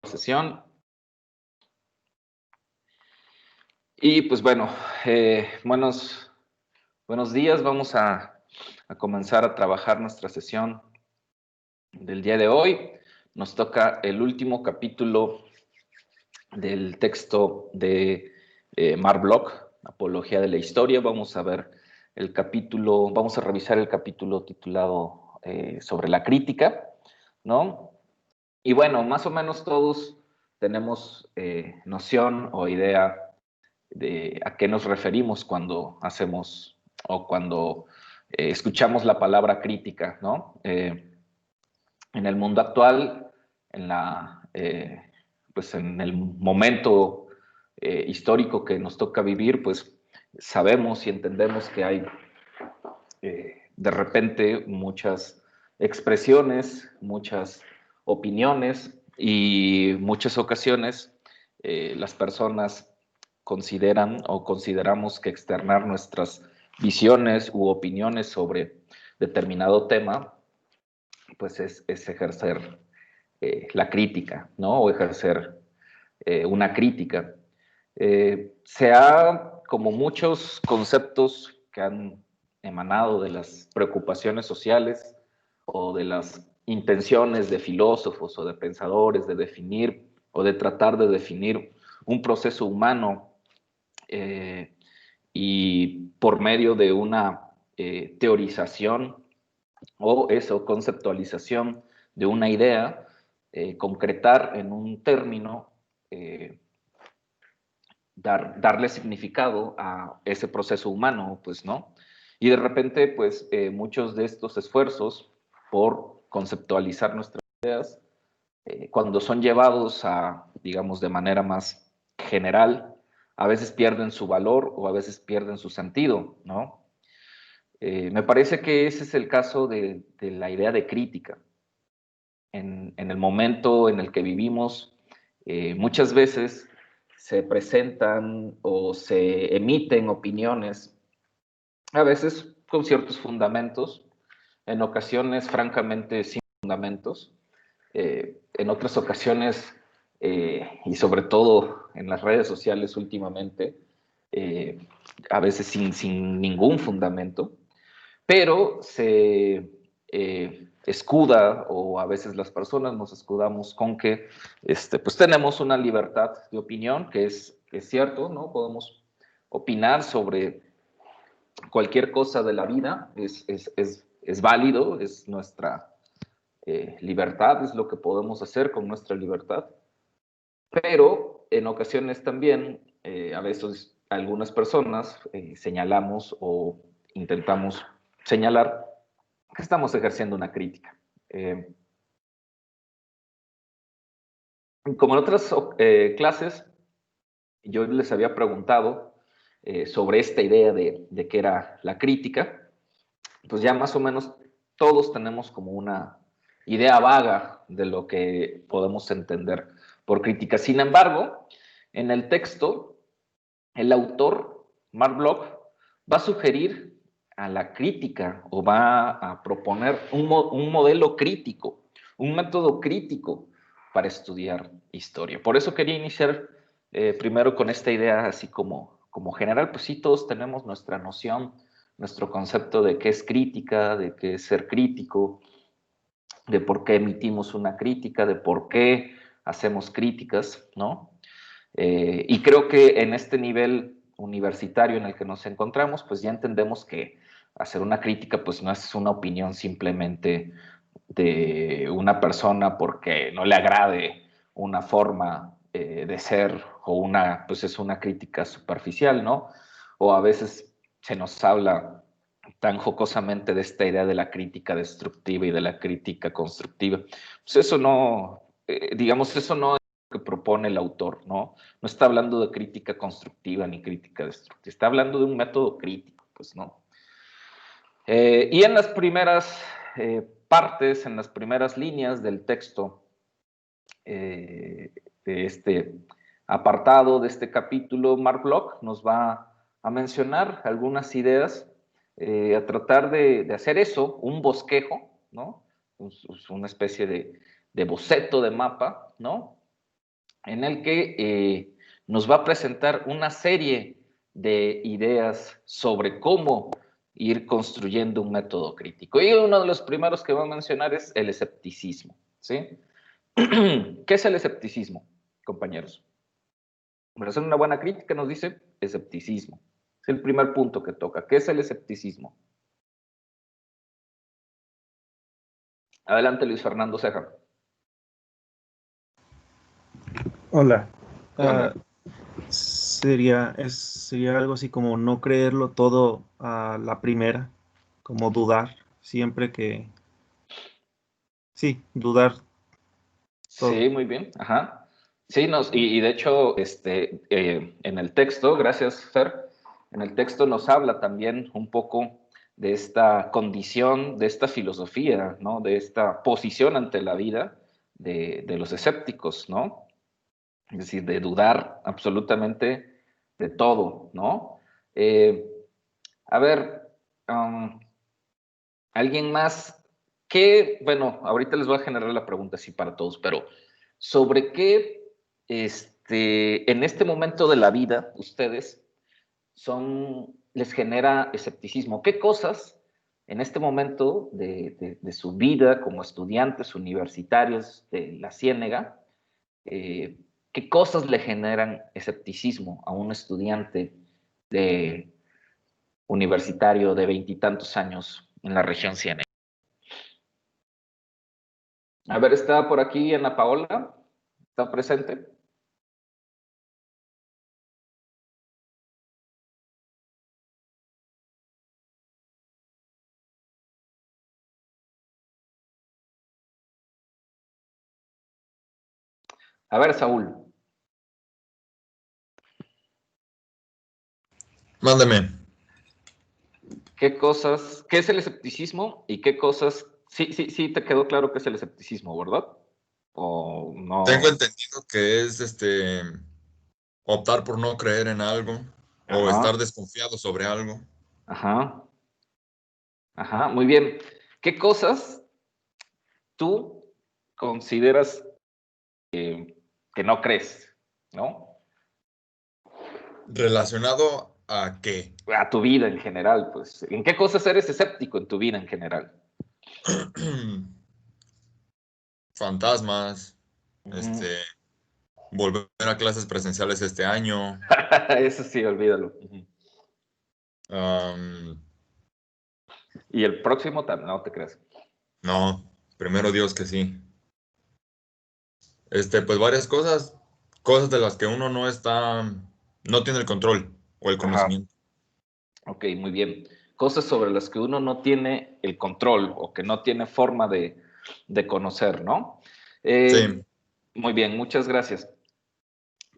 Sesión. Y pues bueno, buenos días. Vamos a comenzar a trabajar nuestra sesión del día de hoy. Nos toca el último capítulo del texto de Marc Bloch, Apología de la Historia. Vamos a ver vamos a revisar el capítulo titulado sobre la crítica, ¿no? Y bueno, más o menos todos tenemos noción o idea de a qué nos referimos cuando hacemos o cuando escuchamos la palabra crítica, ¿no? En el mundo actual, pues en el momento histórico que nos toca vivir, pues sabemos y entendemos que hay de repente muchas expresiones, muchas opiniones y muchas ocasiones las personas consideran o consideramos que externar nuestras visiones u opiniones sobre determinado tema, pues es ejercer la crítica, ¿no? O ejercer una crítica. Se ha, como muchos conceptos que han emanado de las preocupaciones sociales o de las intenciones de filósofos o de pensadores de definir o de tratar de definir un proceso humano y por medio de una teorización o eso, conceptualización de una idea, concretar en un término, darle significado a ese proceso humano, pues, ¿no? Y de repente, pues, muchos de estos esfuerzos por conceptualizar nuestras ideas, cuando son llevados a, digamos, de manera más general, a veces pierden su valor o a veces pierden su sentido, ¿no? Me parece que ese es el caso de la idea de crítica. En el momento en el que vivimos, muchas veces se presentan o se emiten opiniones, a veces con ciertos fundamentos, en ocasiones francamente sin fundamentos, en otras ocasiones, y sobre todo en las redes sociales últimamente, eh, a veces sin ningún fundamento, pero se escuda, o a veces las personas nos escudamos con que pues tenemos una libertad de opinión, que es cierto, ¿no? Podemos opinar sobre cualquier cosa de la vida, es válido, es nuestra libertad, es lo que podemos hacer con nuestra libertad, pero en ocasiones también, a veces algunas personas señalamos o intentamos señalar que estamos ejerciendo una crítica. Como en otras clases, yo les había preguntado sobre esta idea de qué era la crítica, pues ya más o menos todos tenemos como una idea vaga de lo que podemos entender por crítica. Sin embargo, en el texto, el autor, Marc Bloch, va a sugerir a la crítica o va a proponer un modelo crítico, un método crítico para estudiar historia. Por eso quería iniciar primero con esta idea así como general, pues sí, todos tenemos nuestra noción, nuestro concepto de qué es crítica, de qué es ser crítico, de por qué emitimos una crítica, de por qué hacemos críticas, ¿no? Y creo que en este nivel universitario en el que nos encontramos, pues ya entendemos que hacer una crítica pues no es una opinión simplemente de una persona porque no le agrade una forma de ser o pues es una crítica superficial, ¿no? O a veces se nos habla tan jocosamente de esta idea de la crítica destructiva y de la crítica constructiva. Pues eso no, digamos, eso no que propone el autor, ¿no? No está hablando de crítica constructiva ni crítica destructiva, está hablando de un método crítico, pues, ¿no? Y en las primeras partes, en las primeras líneas del texto de este apartado, de este capítulo, Marc Bloch nos va a mencionar algunas ideas, a tratar de hacer eso, un bosquejo, ¿no? Una especie de boceto de mapa, ¿no? en el que nos va a presentar una serie de ideas sobre cómo ir construyendo un método crítico. Y uno de los primeros que va a mencionar es el escepticismo, ¿sí? ¿Qué es el escepticismo, compañeros? Para hacer una buena crítica nos dice escepticismo. Es el primer punto que toca. ¿Qué es el escepticismo? Adelante, Luis Fernando Ceja. Hola. ¿Qué onda? Sería algo así como no creerlo todo a la primera, como dudar siempre que... Sí, dudar todo. Sí, muy bien. Ajá. Sí, y de hecho, en el texto, gracias, Fer, en el texto nos habla también un poco de esta condición, de esta filosofía, ¿no? De esta posición ante la vida de los escépticos, ¿no? Es decir, de dudar absolutamente de todo, ¿no? Eh, a ver, um, ¿alguien más? ¿Qué? Bueno, ahorita les voy a generar la pregunta así para todos, pero ¿sobre qué en este momento de la vida ustedes les genera escepticismo? ¿Qué cosas en este momento de su vida como estudiantes universitarios de la Ciénega, qué cosas le generan escepticismo a un estudiante de, universitario de veintitantos años en la región Ciénega? A ver, ¿está por aquí Ana Paola? ¿Está presente? A ver, Saúl, Mándeme. ¿qué es el escepticismo y qué cosas, sí te quedó claro qué es el escepticismo, ¿verdad? ¿O Tengo no? entendido que es optar por no creer en algo o estar Ajá, desconfiado sobre algo. ajá, ajá, muy bien. ¿Qué cosas tú consideras que no crees, ¿no? ¿Relacionado a qué? A tu vida en general, pues. ¿En qué cosas eres escéptico en tu vida en general? Fantasmas, Ujú. volver a clases presenciales este año. Eso sí, olvídalo. Ujú. Am, Y el próximo también, no te creas. no, primero Dios que sí. Pues varias cosas de las que uno no tiene el control o el Ajá, conocimiento. ok, muy bien. Cosas sobre las que uno no tiene el control o que no tiene forma de conocer, ¿no? Eh, Sí. muy bien, muchas gracias.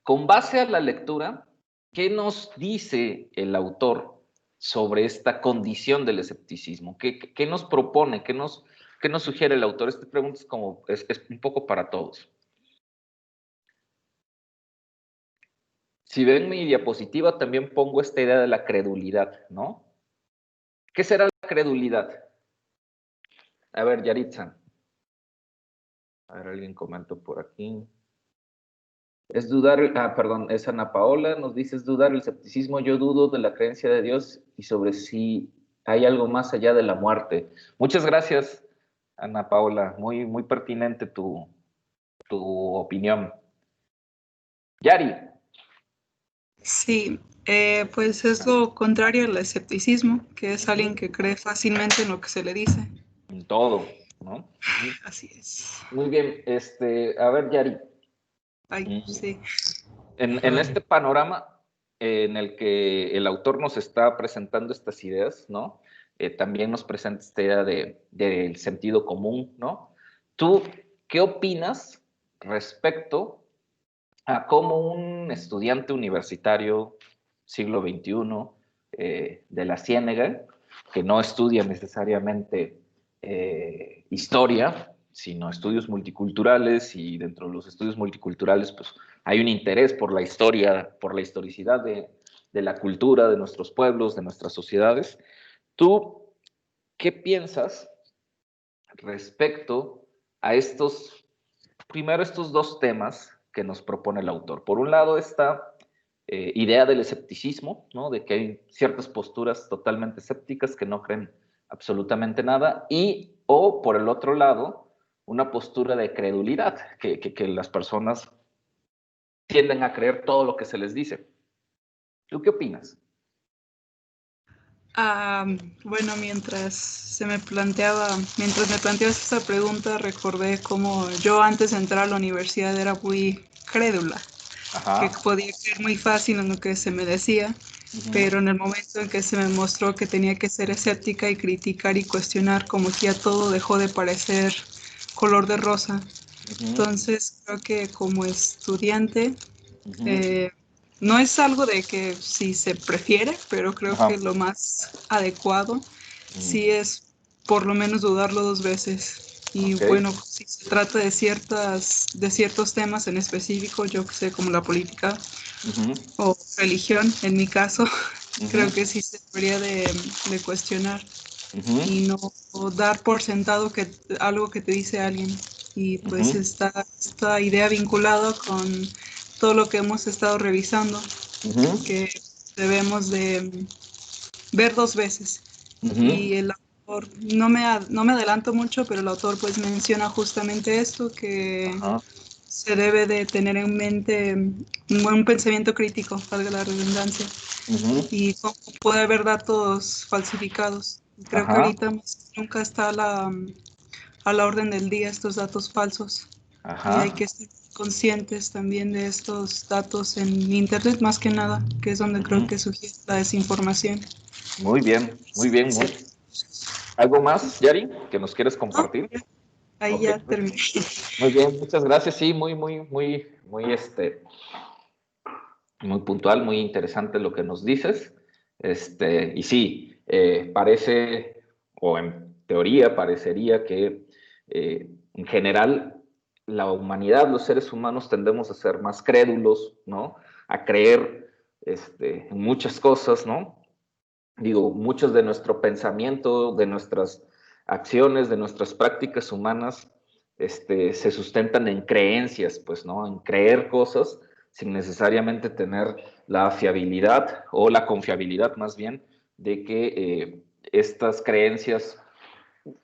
Con base a la lectura, ¿qué nos dice el autor sobre esta condición del escepticismo? ¿Qué nos propone? ¿Qué nos sugiere el autor? Esta pregunta es un poco para todos. Si ven mi diapositiva, también pongo esta idea de la credulidad, ¿no? ¿Qué será la credulidad? A ver, Yaritza. A ver, alguien comentó por aquí. Es dudar, perdón, es Ana Paola, nos dice, es dudar el escepticismo, yo dudo de la creencia de Dios y sobre si hay algo más allá de la muerte. Muchas gracias, Ana Paola, muy pertinente tu opinión. Yari. Sí, pues es lo contrario al escepticismo, que es alguien que cree fácilmente en lo que se le dice. En todo, ¿no? Así es. Muy bien, a ver, Yari, Ay, mm, sí. en este panorama en el que el autor nos está presentando estas ideas, ¿no? También nos presenta esta idea del sentido común, ¿no? ¿Tú qué opinas respecto a cómo un estudiante universitario siglo XXI de la Ciénega, que no estudia necesariamente historia, sino estudios multiculturales, y dentro de los estudios multiculturales, pues hay un interés por la historia, por la historicidad de la cultura, de nuestros pueblos, de nuestras sociedades? ¿Tú qué piensas respecto a primero estos dos temas que nos propone el autor. Por un lado, esta idea del escepticismo, ¿no? De que hay ciertas posturas totalmente escépticas que no creen absolutamente nada, o por el otro lado, una postura de credulidad, que las personas tienden a creer todo lo que se les dice. ¿Tú qué opinas? Bueno, mientras me planteabas esta pregunta, recordé cómo yo antes de entrar a la universidad era muy crédula, que Ajá. podía creer muy fácil en lo que se me decía, pero en el momento en que se me mostró que tenía que ser escéptica y criticar y cuestionar, como que ya todo dejó de parecer color de rosa. Entonces, creo que como estudiante, no es algo de que si se prefiere, pero creo Ajá. que lo más adecuado sí es por lo menos dudarlo 2 veces. Y Ok. bueno, si se trata de ciertos temas en específico, yo que sé, como la política o religión, en mi caso, creo que sí se debería de cuestionar y no dar por sentado que algo que te dice alguien. Y pues esta idea vinculada con todo lo que hemos estado revisando, que debemos de ver 2 veces. Y el autor, no me adelanto mucho, pero el autor pues menciona justamente esto, que Ajá. se debe de tener en mente un buen pensamiento crítico, valga la redundancia, y cómo puede haber datos falsificados. Creo que Ajá. ahorita más que nunca está a la orden del día estos datos falsos y hay Ajá. que estar conscientes también de estos datos en Internet más que nada, que es donde creo que sugiere la desinformación. Muy bien, muy bien. ¿Algo más, Yari, que nos quieres No, compartir? ahí Ok, ya terminé. muy bien, muchas gracias. Sí, muy puntual, muy interesante lo que nos dices. Y sí, parece, o en teoría parecería que en general la humanidad, los seres humanos tendemos a ser más crédulos, ¿no? A creer en muchas cosas, ¿no? Digo, muchos de nuestro pensamiento, de nuestras acciones, de nuestras prácticas humanas, se sustentan en creencias, pues, ¿no? En creer cosas sin necesariamente tener la fiabilidad o la confiabilidad, más bien, de que estas creencias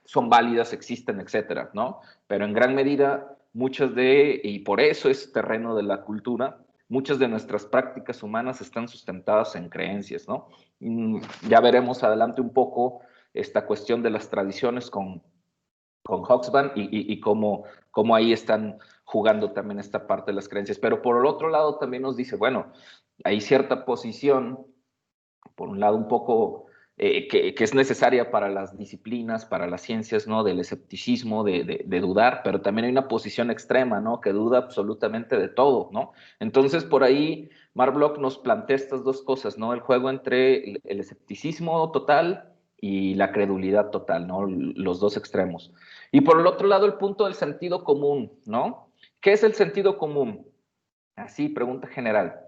son válidas, existen, etcétera, ¿no? Pero en gran medida, y por eso es terreno de la cultura, muchas de nuestras prácticas humanas están sustentadas en creencias, ¿no? Ya veremos adelante un poco esta cuestión de las tradiciones con Hobsbawm y cómo ahí están jugando también esta parte de las creencias. Pero por el otro lado también nos dice, bueno, hay cierta posición, por un lado un poco que es necesaria para las disciplinas, para las ciencias, ¿no? Del escepticismo, de dudar, pero también hay una posición extrema, ¿no? Que duda absolutamente de todo, ¿no? Entonces, por ahí, Mark Bloch nos plantea estas dos cosas, ¿no? El juego entre el escepticismo total y la credulidad total, ¿no? Los dos extremos. Y por el otro lado, el punto del sentido común, ¿no? ¿Qué es el sentido común? Así, pregunta general.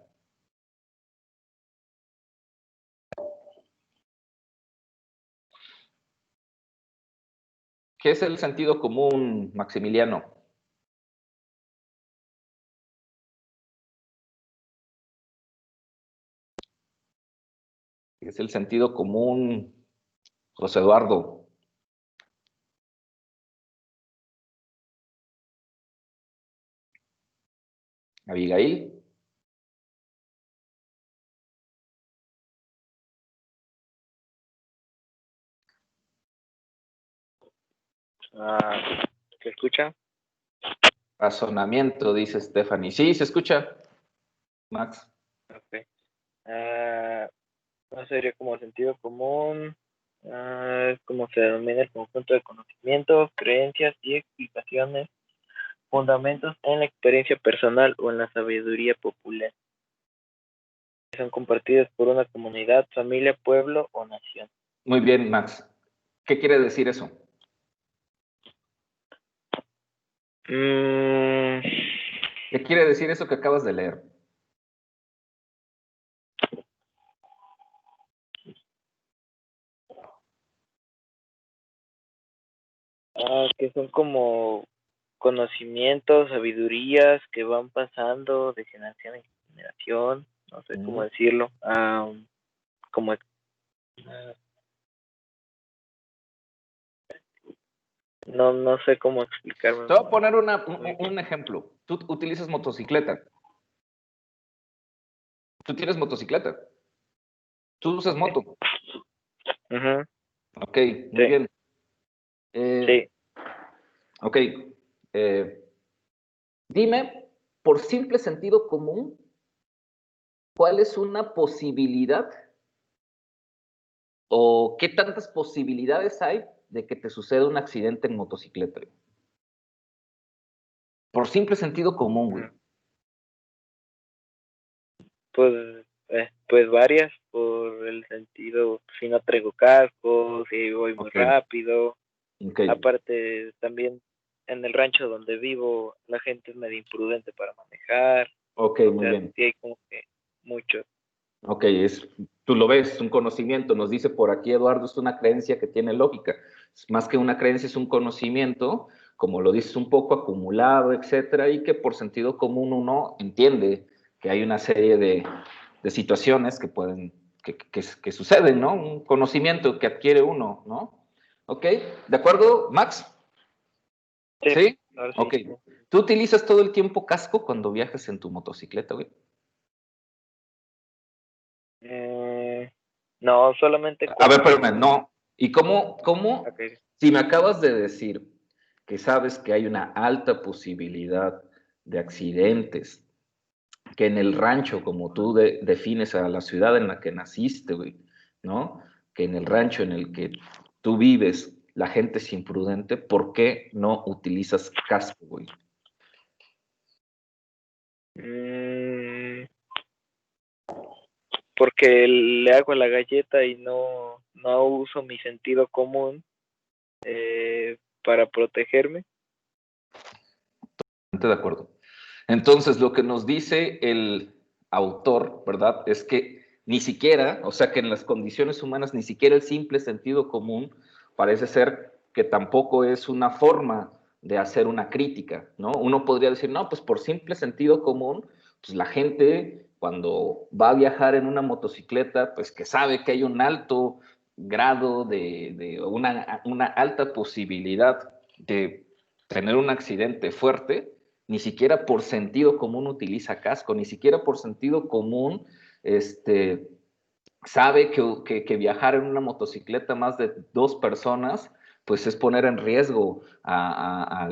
¿Qué es el sentido común, Maximiliano? ¿Qué es el sentido común, José Eduardo? Abigail. ¿Se escucha? Razonamiento, dice Stephanie. Sí, se escucha, Max. Ok. No sería como sentido común, es como se denomina el conjunto de conocimientos, creencias y explicaciones, fundamentos en la experiencia personal o en la sabiduría popular, que son compartidos por una comunidad, familia, pueblo o nación. Muy bien, Max. ¿Qué quiere decir eso? Mm, ¿Qué quiere decir eso que acabas de leer? que son como conocimientos, sabidurías que van pasando de generación en generación, no sé cómo decirlo, como no sé cómo explicarme. Te voy a poner un ejemplo. Tú utilizas motocicleta. Tú tienes motocicleta. Tú usas moto. Ok, muy bien. Sí. Ok. Dime, por simple sentido común, ¿cuál es una posibilidad o qué tantas posibilidades hay de que te suceda un accidente en motocicleta? Por simple sentido común, güey. Pues varias, por el sentido, si no traigo casco, si voy muy rápido. Aparte, también en el rancho donde vivo, la gente es medio imprudente para manejar. Ok, muy bien. Sí hay como que mucho. Ok, tú lo ves, un conocimiento. Nos dice por aquí Eduardo, es una creencia que tiene lógica. Más que una creencia, es un conocimiento, como lo dices, un poco acumulado, etcétera, y que por sentido común uno entiende que hay una serie de situaciones que pueden, que suceden, ¿no? Un conocimiento que adquiere uno, ¿no? Ok, ¿de acuerdo, Max? ¿Sí? Ok. ¿Tú utilizas todo el tiempo casco cuando viajas en tu motocicleta, güey? No, solamente A ver, espérame, no. ¿Y cómo? Okay. Si me acabas de decir que sabes que hay una alta posibilidad de accidentes, que en el rancho, como tú defines a la ciudad en la que naciste, güey, ¿no? Que en el rancho en el que tú vives, la gente es imprudente, ¿por qué no utilizas casco, güey? Porque le hago la galleta y no uso mi sentido común para protegerme. De acuerdo. Entonces, lo que nos dice el autor, ¿verdad? Es que ni siquiera, o sea, que en las condiciones humanas, ni siquiera el simple sentido común parece ser que tampoco es una forma de hacer una crítica, ¿no? Uno podría decir, no, pues por simple sentido común, pues la gente cuando va a viajar en una motocicleta, pues que sabe que hay un alto grado de una alta posibilidad de tener un accidente fuerte, ni siquiera por sentido común utiliza casco, ni siquiera por sentido común sabe que viajar en una motocicleta más de 2 personas, pues es poner en riesgo a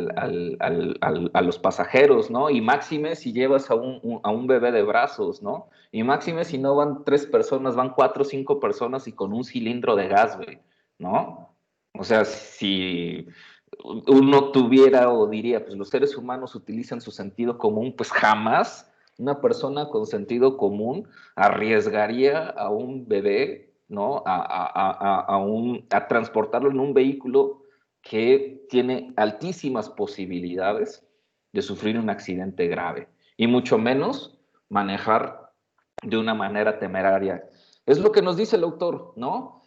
los pasajeros, ¿no? Y máxime si llevas a un bebé de brazos, ¿no? Y máxime si no van 3 personas, van 4 o 5 personas y con un cilindro de gas, güey, ¿no? O sea, si uno tuviera o diría, pues los seres humanos utilizan su sentido común, pues jamás una persona con sentido común arriesgaría a un bebé, ¿no? A transportarlo en un vehículo que tiene altísimas posibilidades de sufrir un accidente grave y mucho menos manejar de una manera temeraria. Es lo que nos dice el autor, ¿no?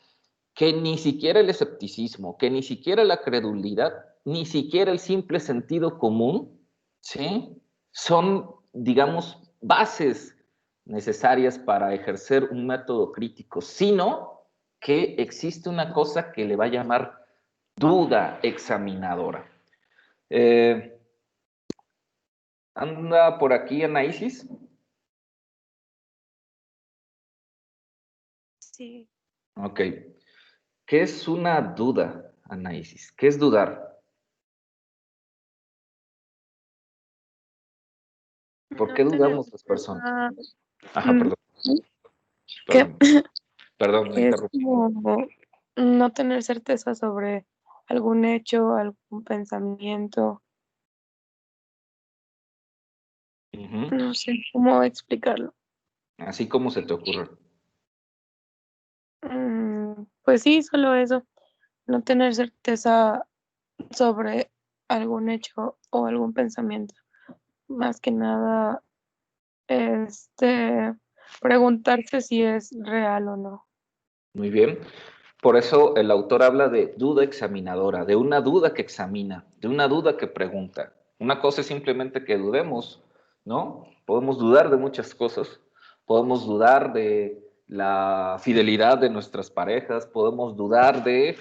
Que ni siquiera el escepticismo, que ni siquiera la credulidad, ni siquiera el simple sentido común, ¿sí? Son, digamos, bases necesarias para ejercer un método crítico, sino que existe una cosa que le va a llamar duda examinadora. ¿Anda por aquí Anaísis? Sí. Ok. ¿Qué es una duda, Anaísis? ¿Qué es dudar? ¿Por qué dudamos las personas? Ajá, perdón. Perdón, me Es interrumpí. como no tener certeza sobre algún hecho, algún pensamiento. No sé cómo explicarlo. Así como se te ocurre. Pues sí, solo eso. No tener certeza sobre algún hecho o algún pensamiento. Más que nada, preguntarse si es real o no. Muy bien. Por eso el autor habla de duda examinadora, de una duda que examina, de una duda que pregunta. Una cosa es simplemente que dudemos, ¿no? Podemos dudar de muchas cosas, podemos dudar de la fidelidad de nuestras parejas, podemos dudar de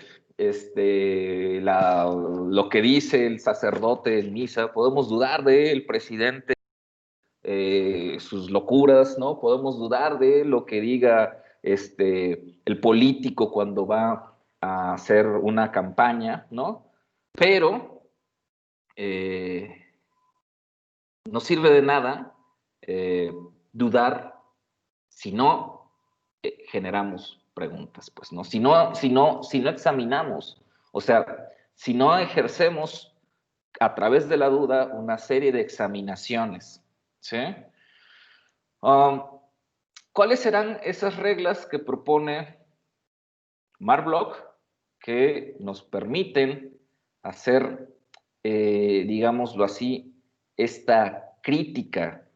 lo que dice el sacerdote en misa, podemos dudar del presidente, sus locuras, ¿no? Podemos dudar de lo que diga el político cuando va a hacer una campaña, ¿no? Pero no sirve de nada dudar si no generamos preguntas, pues, ¿no? Si no examinamos, o sea, si no ejercemos a través de la duda una serie de examinaciones, ¿sí? ¿Cuáles serán esas reglas que propone Marc Bloch que nos permiten hacer, digámoslo así, esta crítica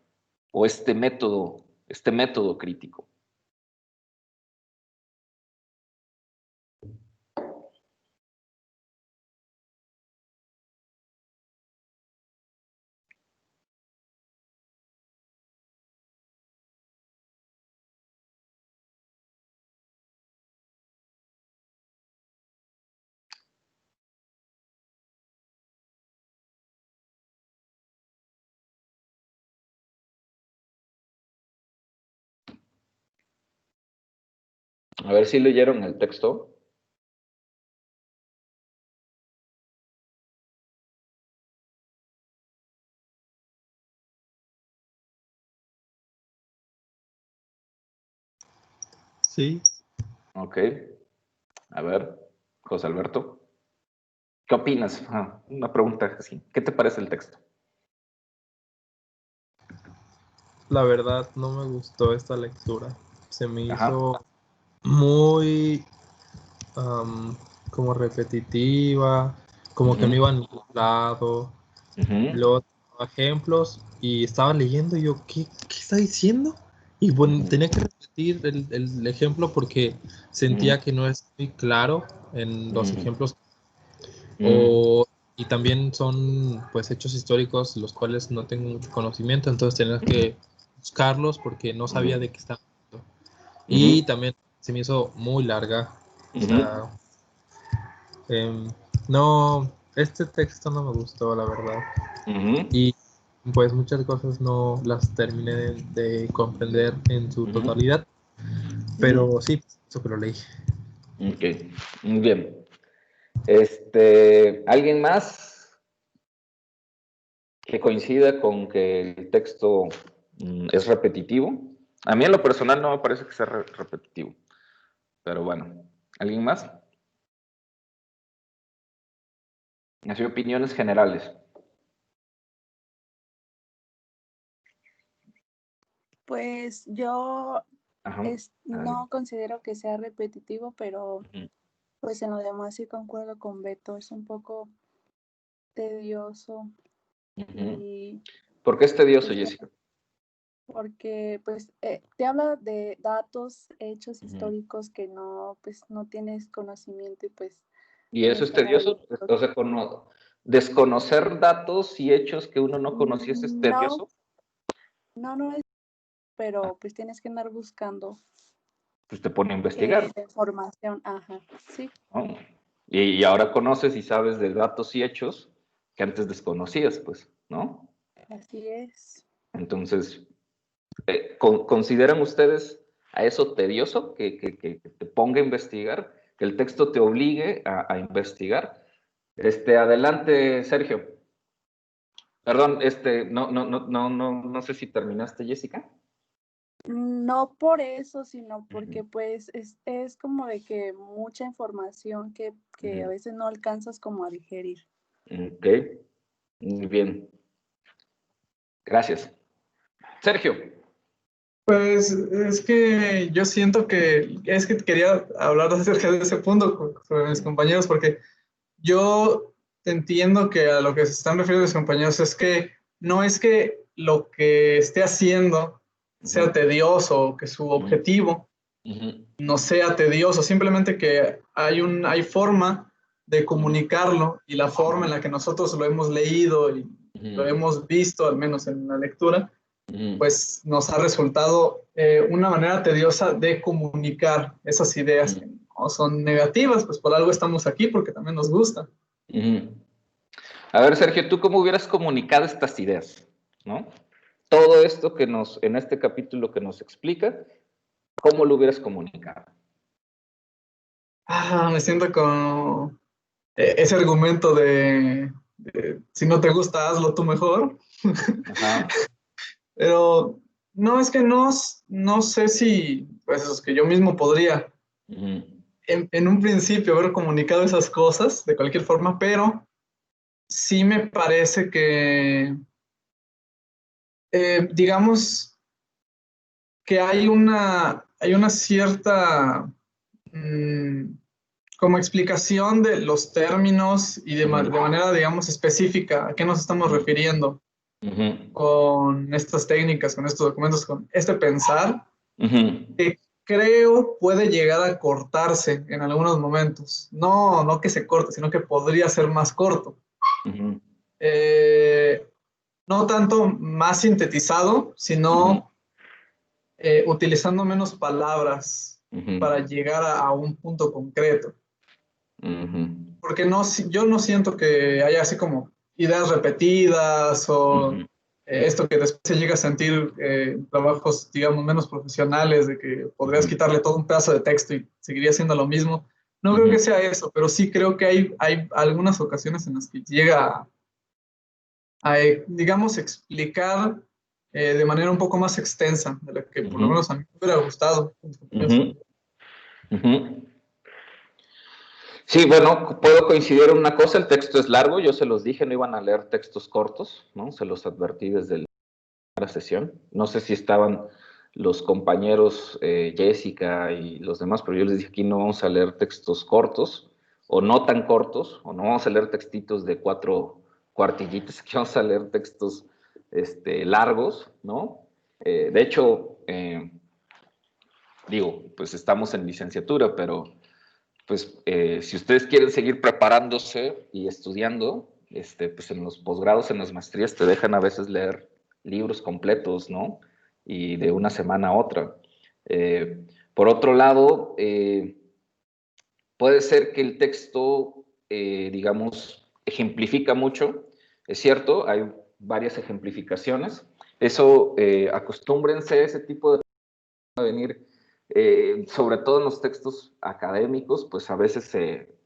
o este método crítico? A ver si leyeron el texto. Sí. Ok. A ver, José Alberto, ¿qué opinas? Una pregunta así. ¿Qué te parece el texto? La verdad no me gustó esta lectura. Se me Ajá. hizo muy como repetitiva, como que no iba a ningún lado. Luego ejemplos y estaba leyendo y yo, ¿qué está diciendo? Y bueno, tenía que repetir el ejemplo porque sentía que no es muy claro en los ejemplos. Y también son pues hechos históricos los cuales no tengo mucho conocimiento, entonces tenía que buscarlos porque no sabía de qué estaba hablando. Y también se me hizo muy larga. O sea, no, este texto no me gustó, la verdad. Y pues muchas cosas no las terminé de comprender en su totalidad. Pero sí, eso que lo leí. Ok, muy bien. ¿Alguien más que coincida con que el texto es repetitivo? A mí en lo personal no me parece que sea repetitivo. Pero bueno, ¿alguien más? Así, opiniones generales. Pues yo Ajá. no considero que sea repetitivo, pero pues en lo demás sí concuerdo con Beto, es un poco tedioso. Y ¿Por qué es tedioso, pues, Jessica? porque pues te habla de datos, hechos históricos que no, pues no tienes conocimiento y pues... ¿Y eso es tedioso? O sea, desconocer datos y hechos que uno no conociese es tedioso. No es, pero pues tienes que andar buscando. Pues te pone a investigar. Información, ajá, sí. ¿No? Y ahora conoces y sabes de datos y hechos que antes desconocías, pues, ¿no? Así es. Entonces, ¿consideran ustedes a eso tedioso, que te ponga a investigar, que el texto te obligue a investigar? Adelante, Sergio. Perdón, no sé si terminaste, Jessica. No por eso, sino porque pues es como de que mucha información que a veces no alcanzas como a digerir. Ok, muy bien. Gracias. Sergio. Pues es que yo siento que quería hablar acerca de ese punto sobre mis compañeros, porque yo entiendo que a lo que se están refiriendo mis compañeros es que no es que lo que esté haciendo sea tedioso o que su objetivo no sea tedioso, simplemente que hay forma de comunicarlo y la forma en la que nosotros lo hemos leído y lo hemos visto, al menos en la lectura, pues nos ha resultado una manera tediosa de comunicar esas ideas que no son negativas, pues por algo estamos aquí, porque también nos gusta. A ver, Sergio, ¿tú cómo hubieras comunicado estas ideas? ¿No? Todo esto que en este capítulo que nos explica, ¿cómo lo hubieras comunicado? Me siento con ese argumento de si no te gusta, hazlo tú mejor. Ajá. Pero no, es que no sé si, pues es que yo mismo podría en un principio haber comunicado esas cosas de cualquier forma, pero sí me parece que, digamos, que hay una cierta como explicación de los términos y de manera, digamos, específica a qué nos estamos refiriendo con estas técnicas, con estos documentos, con este pensar, que creo puede llegar a cortarse en algunos momentos. No que se corte, sino que podría ser más corto. No tanto más sintetizado, sino utilizando menos palabras para llegar a un punto concreto. Porque yo no siento que haya así como ideas repetidas o esto que después se llega a sentir trabajos, digamos, menos profesionales, de que podrías quitarle todo un pedazo de texto y seguiría siendo lo mismo. No creo que sea eso, pero sí creo que hay algunas ocasiones en las que llega a digamos, explicar de manera un poco más extensa de la que por lo menos a mí me hubiera gustado. Sí, bueno, puedo coincidir en una cosa, el texto es largo, yo se los dije, no iban a leer textos cortos, ¿no? Se los advertí desde la primera sesión. No sé si estaban los compañeros Jessica y los demás, pero yo les dije aquí no vamos a leer textos cortos, o no tan cortos, o no vamos a leer textitos de 4 cuartillitas, aquí vamos a leer textos largos, ¿no? De hecho, digo, pues estamos en licenciatura, pero pues si ustedes quieren seguir preparándose y estudiando, pues en los posgrados, en las maestrías, te dejan a veces leer libros completos, ¿no? Y de una semana a otra. Por otro lado, puede ser que el texto, digamos, ejemplifica mucho. Es cierto, hay varias ejemplificaciones. Eso, acostúmbrense a ese tipo de venir. Sobre todo en los textos académicos, pues a veces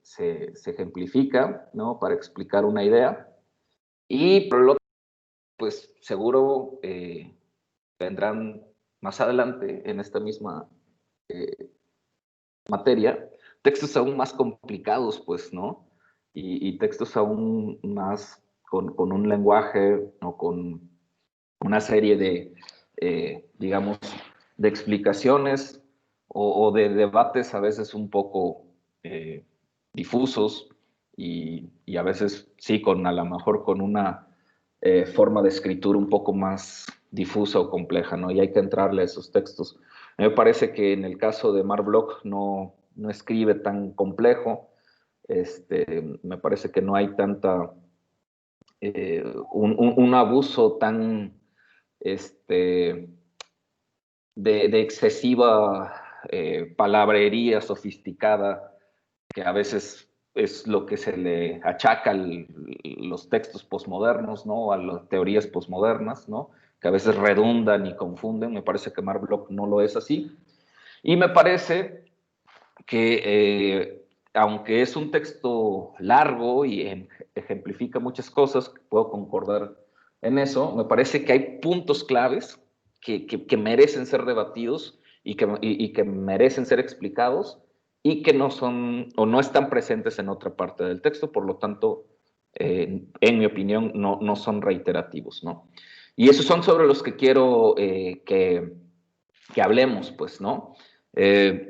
se ejemplifica, ¿no? Para explicar una idea. Y por el otro, pues seguro vendrán más adelante en esta misma materia, textos aún más complicados, pues, ¿no? Y textos aún más con un lenguaje, ¿no? Con una serie de, digamos, de explicaciones o de debates a veces un poco difusos y a veces sí, a lo mejor con una forma de escritura un poco más difusa o compleja, ¿no? Y hay que entrarle a esos textos. A mí me parece que en el caso de Marc Bloch no escribe tan complejo, me parece que no hay tanta, un abuso tan, de excesiva palabrería sofisticada, que a veces es lo que se le achaca a los textos posmodernos, ¿no? A las teorías posmodernas, ¿no? Que a veces redundan y confunden. Me parece que Marc Bloch no lo es así. Y me parece que, aunque es un texto largo y ejemplifica muchas cosas, puedo concordar en eso, me parece que hay puntos claves que merecen ser debatidos y que merecen ser explicados y que no son o no están presentes en otra parte del texto, por lo tanto, en mi opinión, no son reiterativos, ¿no? Y esos son sobre los que quiero que hablemos, pues, ¿no?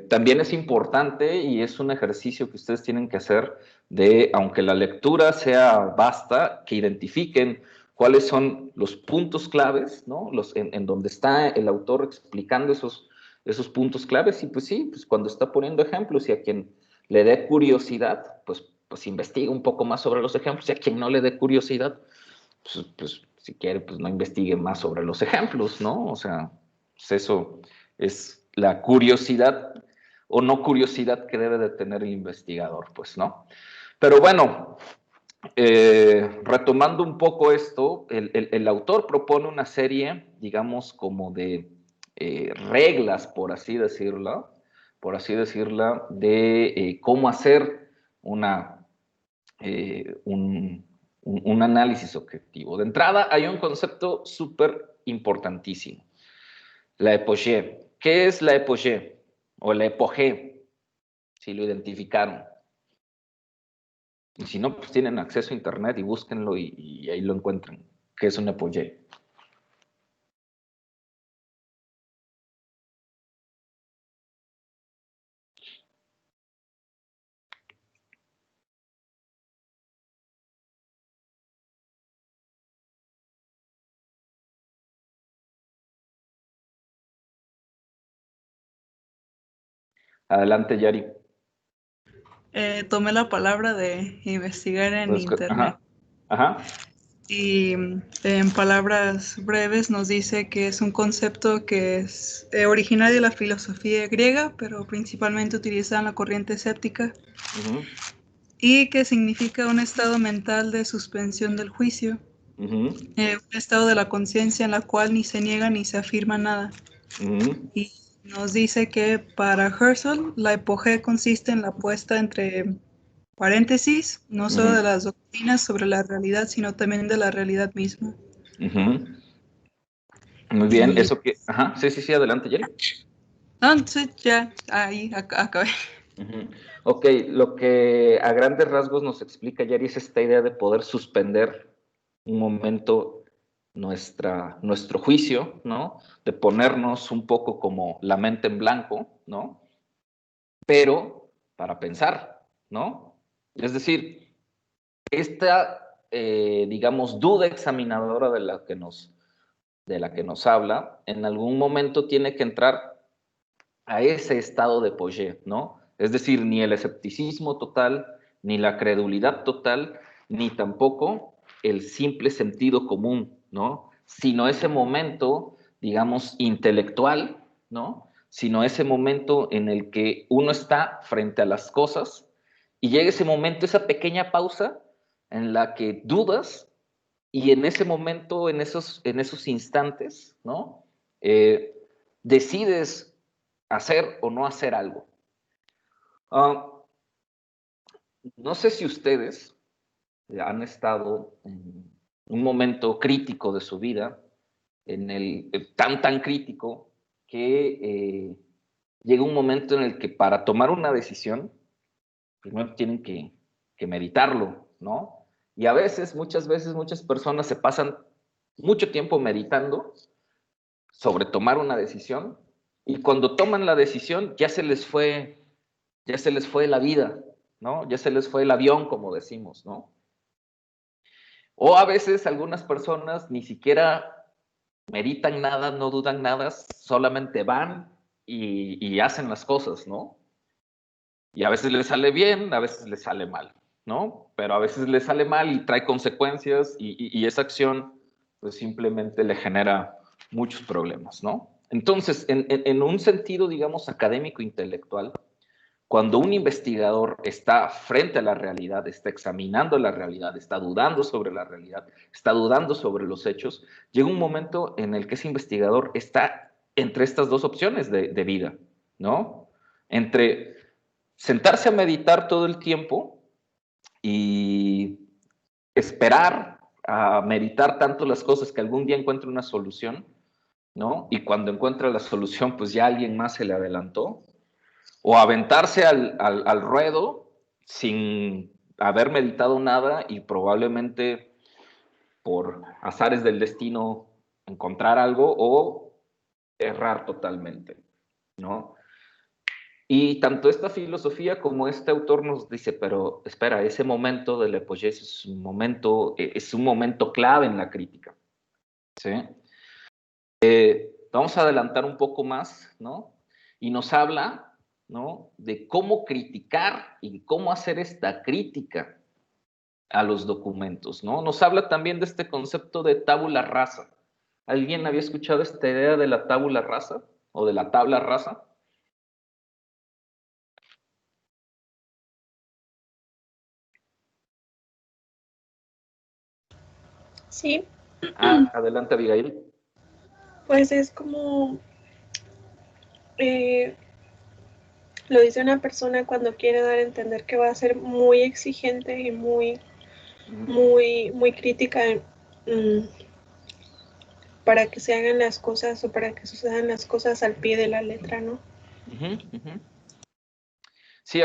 También es importante y es un ejercicio que ustedes tienen que hacer de, aunque la lectura sea vasta, que identifiquen cuáles son los puntos claves, ¿no? En donde está el autor explicando esos puntos claves y pues sí, pues cuando está poniendo ejemplos y a quien le dé curiosidad, pues investiga un poco más sobre los ejemplos y a quien no le dé curiosidad, pues si quiere, pues no investigue más sobre los ejemplos, ¿no? O sea, pues eso es la curiosidad o no curiosidad que debe de tener el investigador, pues, ¿no? Pero bueno, retomando un poco esto, el autor propone una serie, digamos, como de reglas, por así decirla, de cómo hacer un análisis objetivo. De entrada, hay un concepto súper importantísimo, la epogée. ¿Qué es la epogée? O la epogée, si lo identificaron. Y si no, pues tienen acceso a internet y búsquenlo y ahí lo encuentran. ¿Qué es una epogée? Adelante, Yari. Tomé la palabra de investigar en internet. Ajá. Y en palabras breves nos dice que es un concepto que es originario de la filosofía griega, pero principalmente utilizada en la corriente escéptica, y que significa un estado mental de suspensión del juicio, un estado de la conciencia en la cual ni se niega ni se afirma nada. Y nos dice que para Husserl la epogée consiste en la puesta entre paréntesis, no solo de las doctrinas sobre la realidad, sino también de la realidad misma. Muy bien, eso que... Ajá, sí, adelante, Yari. Entonces ya, ahí acabé. Ok, lo que a grandes rasgos nos explica Yari es esta idea de poder suspender un momento nuestro juicio, ¿no? De ponernos un poco como la mente en blanco, ¿no? Pero para pensar, ¿no? Es decir, esta, digamos, duda examinadora de la que nos habla, en algún momento tiene que entrar a ese estado de epogée, ¿no? Es decir, ni el escepticismo total, ni la credulidad total, ni tampoco el simple sentido común, ¿no? Sino ese momento, digamos, intelectual, ¿no? Sino ese momento en el que uno está frente a las cosas y llega ese momento, esa pequeña pausa en la que dudas y en ese momento, en esos instantes, ¿no? Decides hacer o no hacer algo. No sé si ustedes han estado en un momento crítico de su vida, tan crítico que llega un momento en el que para tomar una decisión, primero tienen que meditarlo, ¿no? Y a veces, muchas veces, muchas personas se pasan mucho tiempo meditando sobre tomar una decisión y cuando toman la decisión ya se les fue la vida, ¿no? Ya se les fue el avión, como decimos, ¿no? O a veces algunas personas ni siquiera meditan nada, no dudan nada, solamente van y hacen las cosas, ¿no? Y a veces les sale bien, a veces les sale mal, ¿no? Pero a veces les sale mal y trae consecuencias y esa acción pues simplemente le genera muchos problemas, ¿no? Entonces, en un sentido, digamos, académico intelectual, cuando un investigador está frente a la realidad, está examinando la realidad, está dudando sobre la realidad, está dudando sobre los hechos, llega un momento en el que ese investigador está entre estas dos opciones de vida, ¿no? Entre sentarse a meditar todo el tiempo y esperar a meditar tanto las cosas que algún día encuentre una solución, ¿no? Y cuando encuentra la solución, pues ya alguien más se le adelantó. O aventarse al ruedo sin haber meditado nada y probablemente por azares del destino encontrar algo o errar totalmente, ¿no? Y tanto esta filosofía como este autor nos dice, pero espera, ese momento de la epogée es un momento clave en la crítica, ¿sí? Vamos a adelantar un poco más, ¿no? Y nos habla, ¿no?, de cómo criticar y cómo hacer esta crítica a los documentos, ¿no? Nos habla también de este concepto de tabula rasa. ¿Alguien había escuchado esta idea de la tabula rasa o de la tabla rasa? Sí. Adelante, Abigail. Pues es como lo dice una persona cuando quiere dar a entender que va a ser muy exigente y muy crítica para que se hagan las cosas o para que sucedan las cosas al pie de la letra, ¿no? Sí,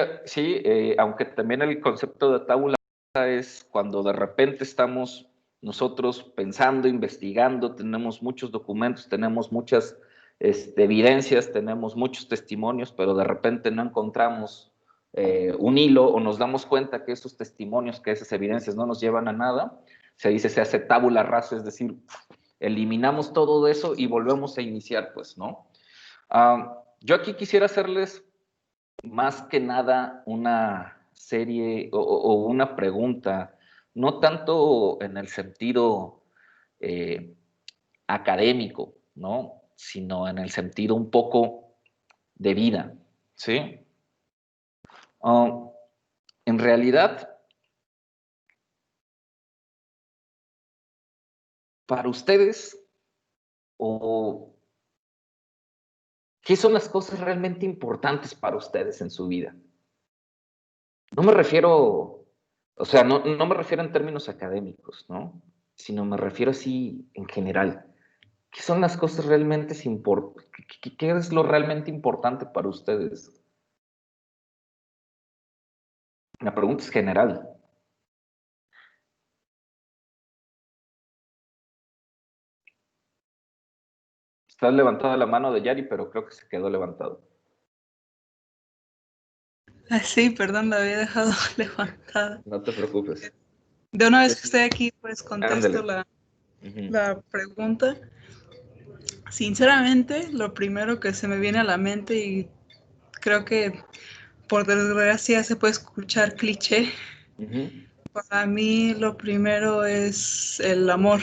aunque también el concepto de tabula rasa es cuando de repente estamos nosotros pensando, investigando, tenemos muchos documentos, tenemos muchas evidencias, tenemos muchos testimonios, pero de repente no encontramos un hilo o nos damos cuenta que esos testimonios, que esas evidencias no nos llevan a nada. Se hace tabula rasa, es decir, eliminamos todo eso y volvemos a iniciar, pues, ¿no? Yo aquí quisiera hacerles más que nada una serie o una pregunta, no tanto en el sentido académico, ¿no? Sino en el sentido un poco de vida, ¿sí? En realidad, para ustedes, ¿qué son las cosas realmente importantes para ustedes en su vida? No me refiero, o sea, no me refiero en términos académicos, ¿no? Sino me refiero así en general. ¿Qué son las cosas realmente importantes? ¿Qué es lo realmente importante para ustedes? La pregunta es general. Está levantada la mano de Yari, pero creo que se quedó levantado. Sí, perdón, la había dejado levantada. No te preocupes. De una vez que estoy aquí, pues contesto la pregunta. Sinceramente, lo primero que se me viene a la mente, y creo que por desgracia se puede escuchar cliché, para mí lo primero es el amor,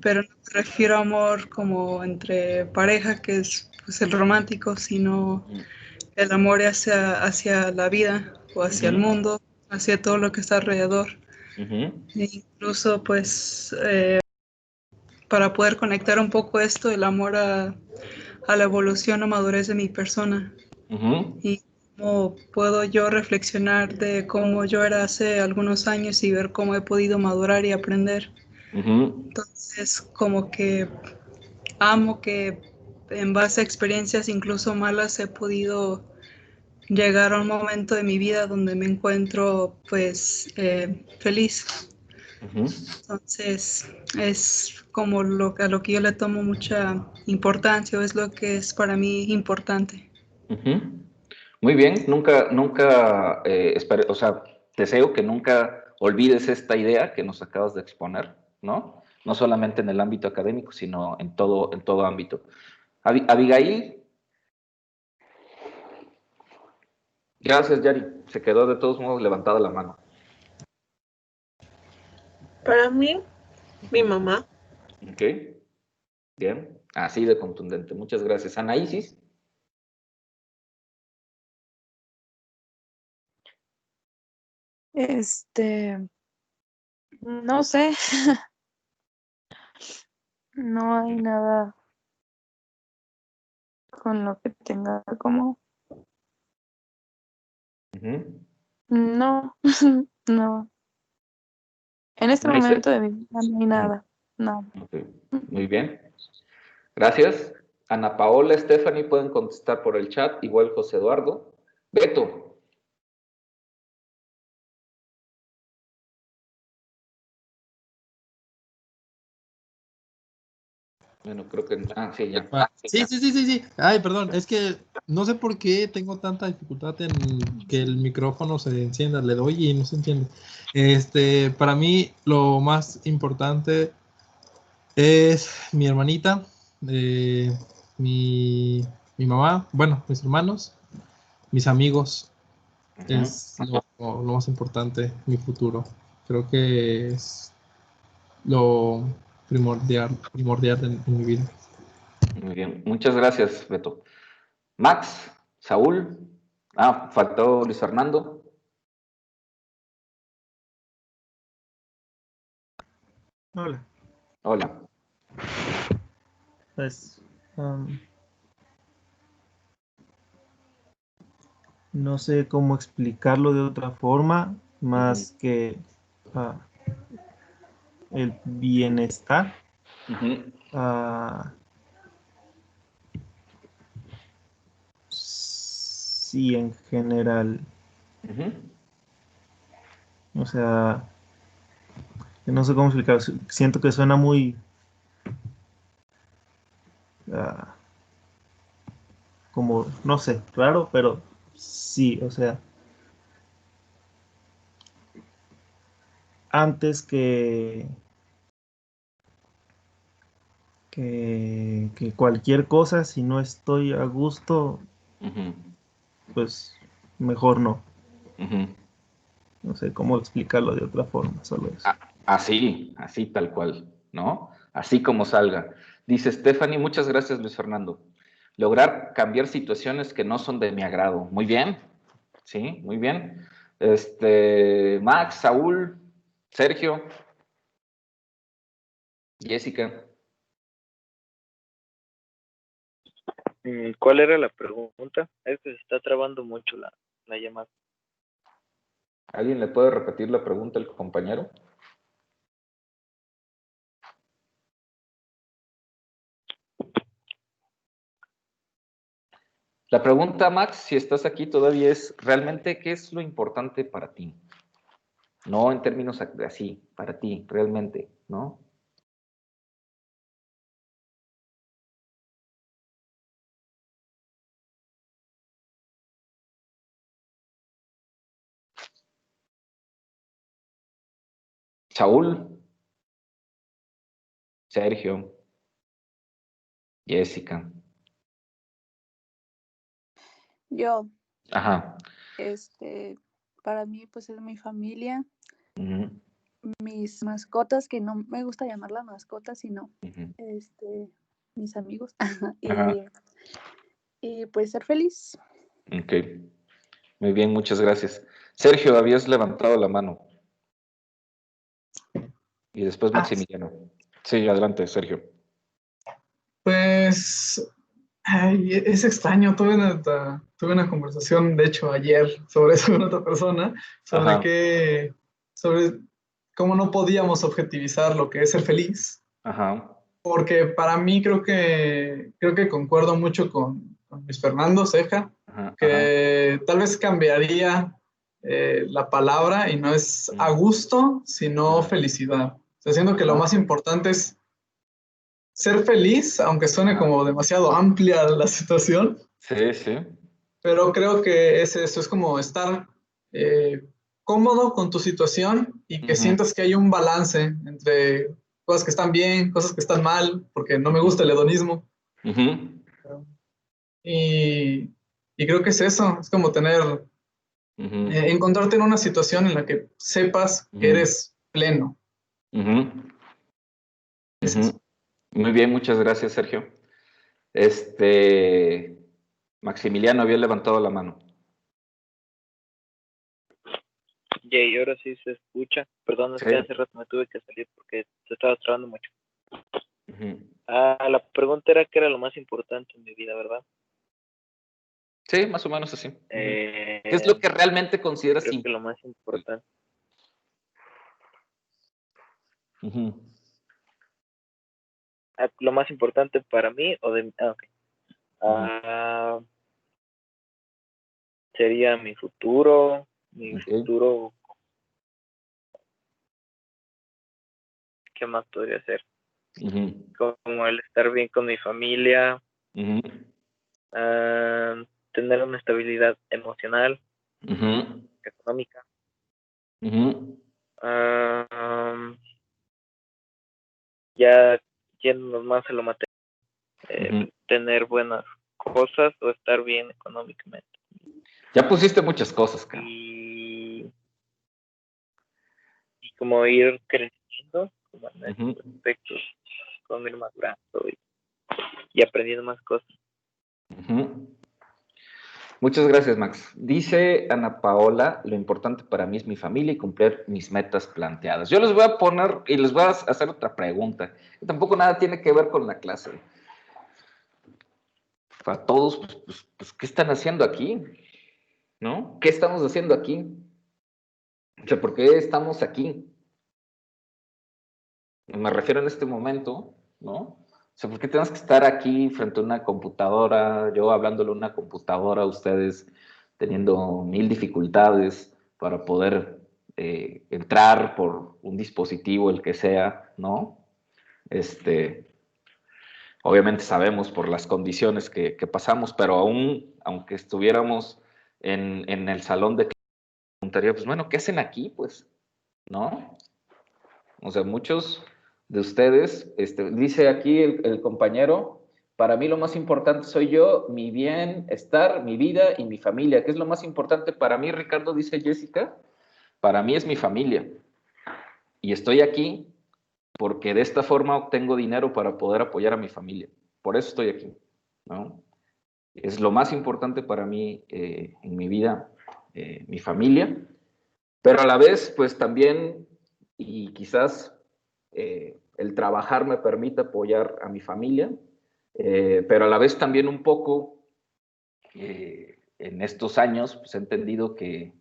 pero no me refiero a amor como entre pareja, que es pues, el romántico, sino el amor hacia la vida o hacia el mundo, hacia todo lo que está alrededor. E incluso pues para poder conectar un poco esto, el amor a la evolución o madurez de mi persona. Y cómo puedo yo reflexionar de cómo yo era hace algunos años y ver cómo he podido madurar y aprender. Entonces, como que amo que en base a experiencias incluso malas he podido llegar a un momento de mi vida donde me encuentro pues feliz. Entonces es como a lo que yo le tomo mucha importancia, o es lo que es para mí importante. Muy bien, nunca, o sea, deseo que nunca olvides esta idea que nos acabas de exponer, ¿no? No solamente en el ámbito académico, sino en todo ámbito. Abigail. Gracias, Yari. Se quedó de todos modos levantada la mano. Para mí, mi mamá. Ok. Bien. Así de contundente. Muchas gracias. Ana Isis. No sé. No hay nada con lo que tenga como... No, no. En este momento de mi vida no hay nada. No. Okay. Muy bien. Gracias. Ana Paola, Stephanie pueden contestar por el chat, igual José Eduardo. Beto. Bueno, creo que... sí, ya. Sí. Ay, perdón, es que no sé por qué tengo tanta dificultad en que el micrófono se encienda. Le doy y no se entiende. Para mí lo más importante es mi hermanita, mi mamá, bueno, mis hermanos, mis amigos. Es lo más importante, mi futuro. Creo que es lo primordial en mi vida. Muy bien, muchas gracias, Beto. Max, Saúl, faltó Luis Fernando. Hola. Hola. Pues, no sé cómo explicarlo de otra forma, más que el bienestar. Sí, en general. O sea, no sé cómo explicar. Siento que suena muy como, no sé, raro, pero sí, o sea, antes que cualquier cosa, si no estoy a gusto, pues mejor no. No sé cómo explicarlo de otra forma, solo eso. Así tal cual, ¿no? Así como salga. Dice Stephanie, muchas gracias, Luis Fernando. Lograr cambiar situaciones que no son de mi agrado. Muy bien, sí, muy bien. Max, Saúl, Sergio, Jessica. ¿Cuál era la pregunta? Es que se está trabando mucho la llamada. ¿Alguien le puede repetir la pregunta al compañero? La pregunta, Max, si estás aquí todavía es, ¿realmente qué es lo importante para ti? No en términos así, para ti, realmente, ¿no? Saúl, Sergio, Jessica. Yo, Ajá. Para mí, pues es mi familia, Ujú. mis mascotas, que no me gusta llamarlas mascotas, sino Ujú. mis amigos, Ajá. y pues ser feliz. Ok. Muy bien, muchas gracias. Sergio, habías levantado la mano. Y después Maximiliano. Sí, adelante, Sergio. Pues es extraño, tuve una conversación, de hecho, ayer sobre eso con otra persona, sobre cómo no podíamos objetivizar lo que es ser feliz. Ajá. Porque para mí creo que concuerdo mucho con Luis Fernando Ceja, que tal vez cambiaría la palabra y no es a gusto, sino felicidad. O sea, siento que lo más importante es ser feliz, aunque suene como demasiado amplia la situación. Sí, sí. Pero creo que es eso, es como estar cómodo con tu situación y que sientas que hay un balance entre cosas que están bien, cosas que están mal, porque no me gusta el hedonismo. Y creo que es eso, es como encontrarte en una situación en la que sepas que eres pleno. Es eso. Muy bien, muchas gracias, Sergio. Maximiliano había levantado la mano. Y ahora sí se escucha. Perdón, es que hace rato me tuve que salir porque se estaba trabando mucho. La pregunta era qué era lo más importante en mi vida, ¿verdad? Sí, más o menos así. ¿Qué es lo que realmente consideras creo que lo más importante? Lo más importante para mí o de sería mi futuro, ¿qué más podría ser? Como el estar bien con mi familia, tener una estabilidad emocional, económica, ya yéndonos más a lo material, tener buenas cosas o estar bien económicamente. Ya pusiste muchas cosas, cara. Y como ir creciendo, como en estos aspectos, como ir madurando y aprendiendo más cosas. Muchas gracias, Max. Dice Ana Paola, lo importante para mí es mi familia y cumplir mis metas planteadas. Yo les voy a poner y les voy a hacer otra pregunta, que tampoco nada tiene que ver con la clase. Para todos, pues, ¿qué están haciendo aquí? ¿No? ¿Qué estamos haciendo aquí? O sea, ¿por qué estamos aquí? Me refiero en este momento, ¿no? O sea, ¿por qué tenemos que estar aquí frente a una computadora, yo hablándole a una computadora, ustedes teniendo 1000 dificultades para poder entrar por un dispositivo, el que sea, ¿no? Obviamente sabemos por las condiciones que pasamos, pero aunque estuviéramos en el salón de clase, preguntaría, pues bueno, ¿qué hacen aquí? Pues, ¿no? O sea, muchos de ustedes, dice aquí el compañero, para mí lo más importante soy yo, mi bienestar, mi vida y mi familia. ¿Qué es lo más importante para mí, Ricardo? Dice Jessica. Para mí es mi familia. Y estoy aquí porque de esta forma obtengo dinero para poder apoyar a mi familia. Por eso estoy aquí, ¿no? Es lo más importante para mí en mi vida, mi familia. Pero a la vez, pues también, y quizás el trabajar me permite apoyar a mi familia, pero a la vez también un poco, en estos años, pues he entendido que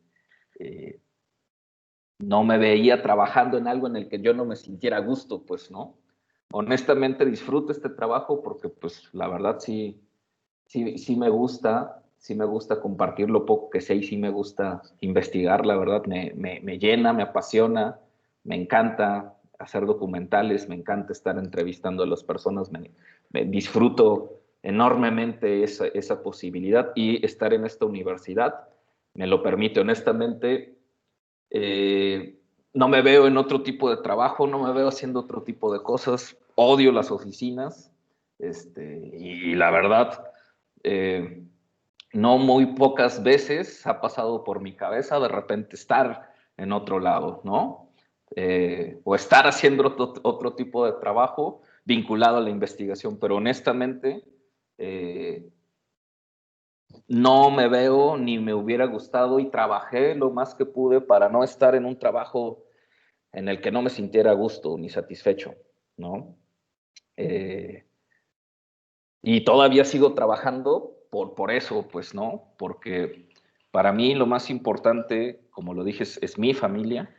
no me veía trabajando en algo en el que yo no me sintiera a gusto, pues, ¿no? Honestamente disfruto este trabajo porque, pues, la verdad sí me gusta compartir lo poco que sé y sí me gusta investigar, la verdad, me llena, me apasiona, me encanta hacer documentales, me encanta estar entrevistando a las personas, me disfruto enormemente esa posibilidad y estar en esta universidad me lo permite. Honestamente, no me veo en otro tipo de trabajo, no me veo haciendo otro tipo de cosas, odio las oficinas, y la verdad, no muy pocas veces ha pasado por mi cabeza de repente estar en otro lado, ¿no? O estar haciendo otro tipo de trabajo vinculado a la investigación, pero honestamente no me veo ni me hubiera gustado y trabajé lo más que pude para no estar en un trabajo en el que no me sintiera a gusto ni satisfecho, ¿no? Y todavía sigo trabajando por eso, pues, ¿no? Porque para mí lo más importante, como lo dije, es mi familia,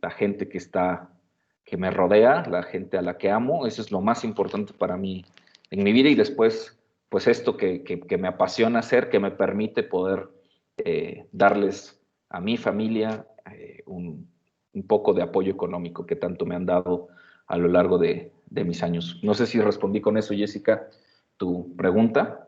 la gente que me rodea, la gente a la que amo, eso es lo más importante para mí en mi vida y después, pues esto que me apasiona hacer, que me permite poder darles a mi familia un poco de apoyo económico que tanto me han dado a lo largo de mis años. No sé si respondí con eso, Jessica, tu pregunta,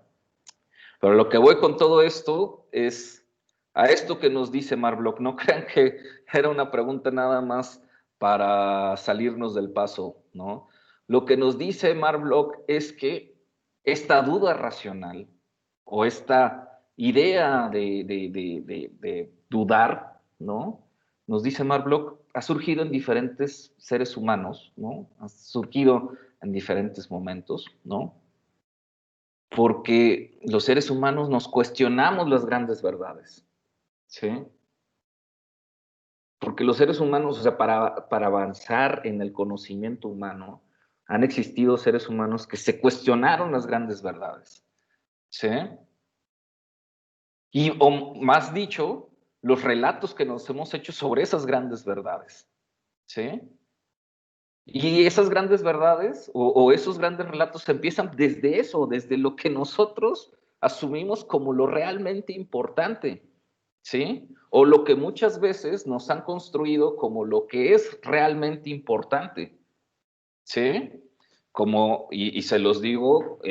pero lo que voy con todo esto es a esto que nos dice Marc Bloch. No crean que era una pregunta nada más para salirnos del paso, ¿no? Lo que nos dice Marc Bloch es que esta duda racional o esta idea de dudar, ¿no? Nos dice Marc Bloch, ha surgido en diferentes seres humanos, ¿no? Ha surgido en diferentes momentos, ¿no? Porque los seres humanos nos cuestionamos las grandes verdades, ¿sí? Porque los seres humanos, o sea, para avanzar en el conocimiento humano, han existido seres humanos que se cuestionaron las grandes verdades, ¿sí? Y, o más dicho, los relatos que nos hemos hecho sobre esas grandes verdades, ¿sí? Y esas grandes verdades o esos grandes relatos empiezan desde eso, desde lo que nosotros asumimos como lo realmente importante, ¿sí? O lo que muchas veces nos han construido como lo que es realmente importante, ¿sí? Como, y se los digo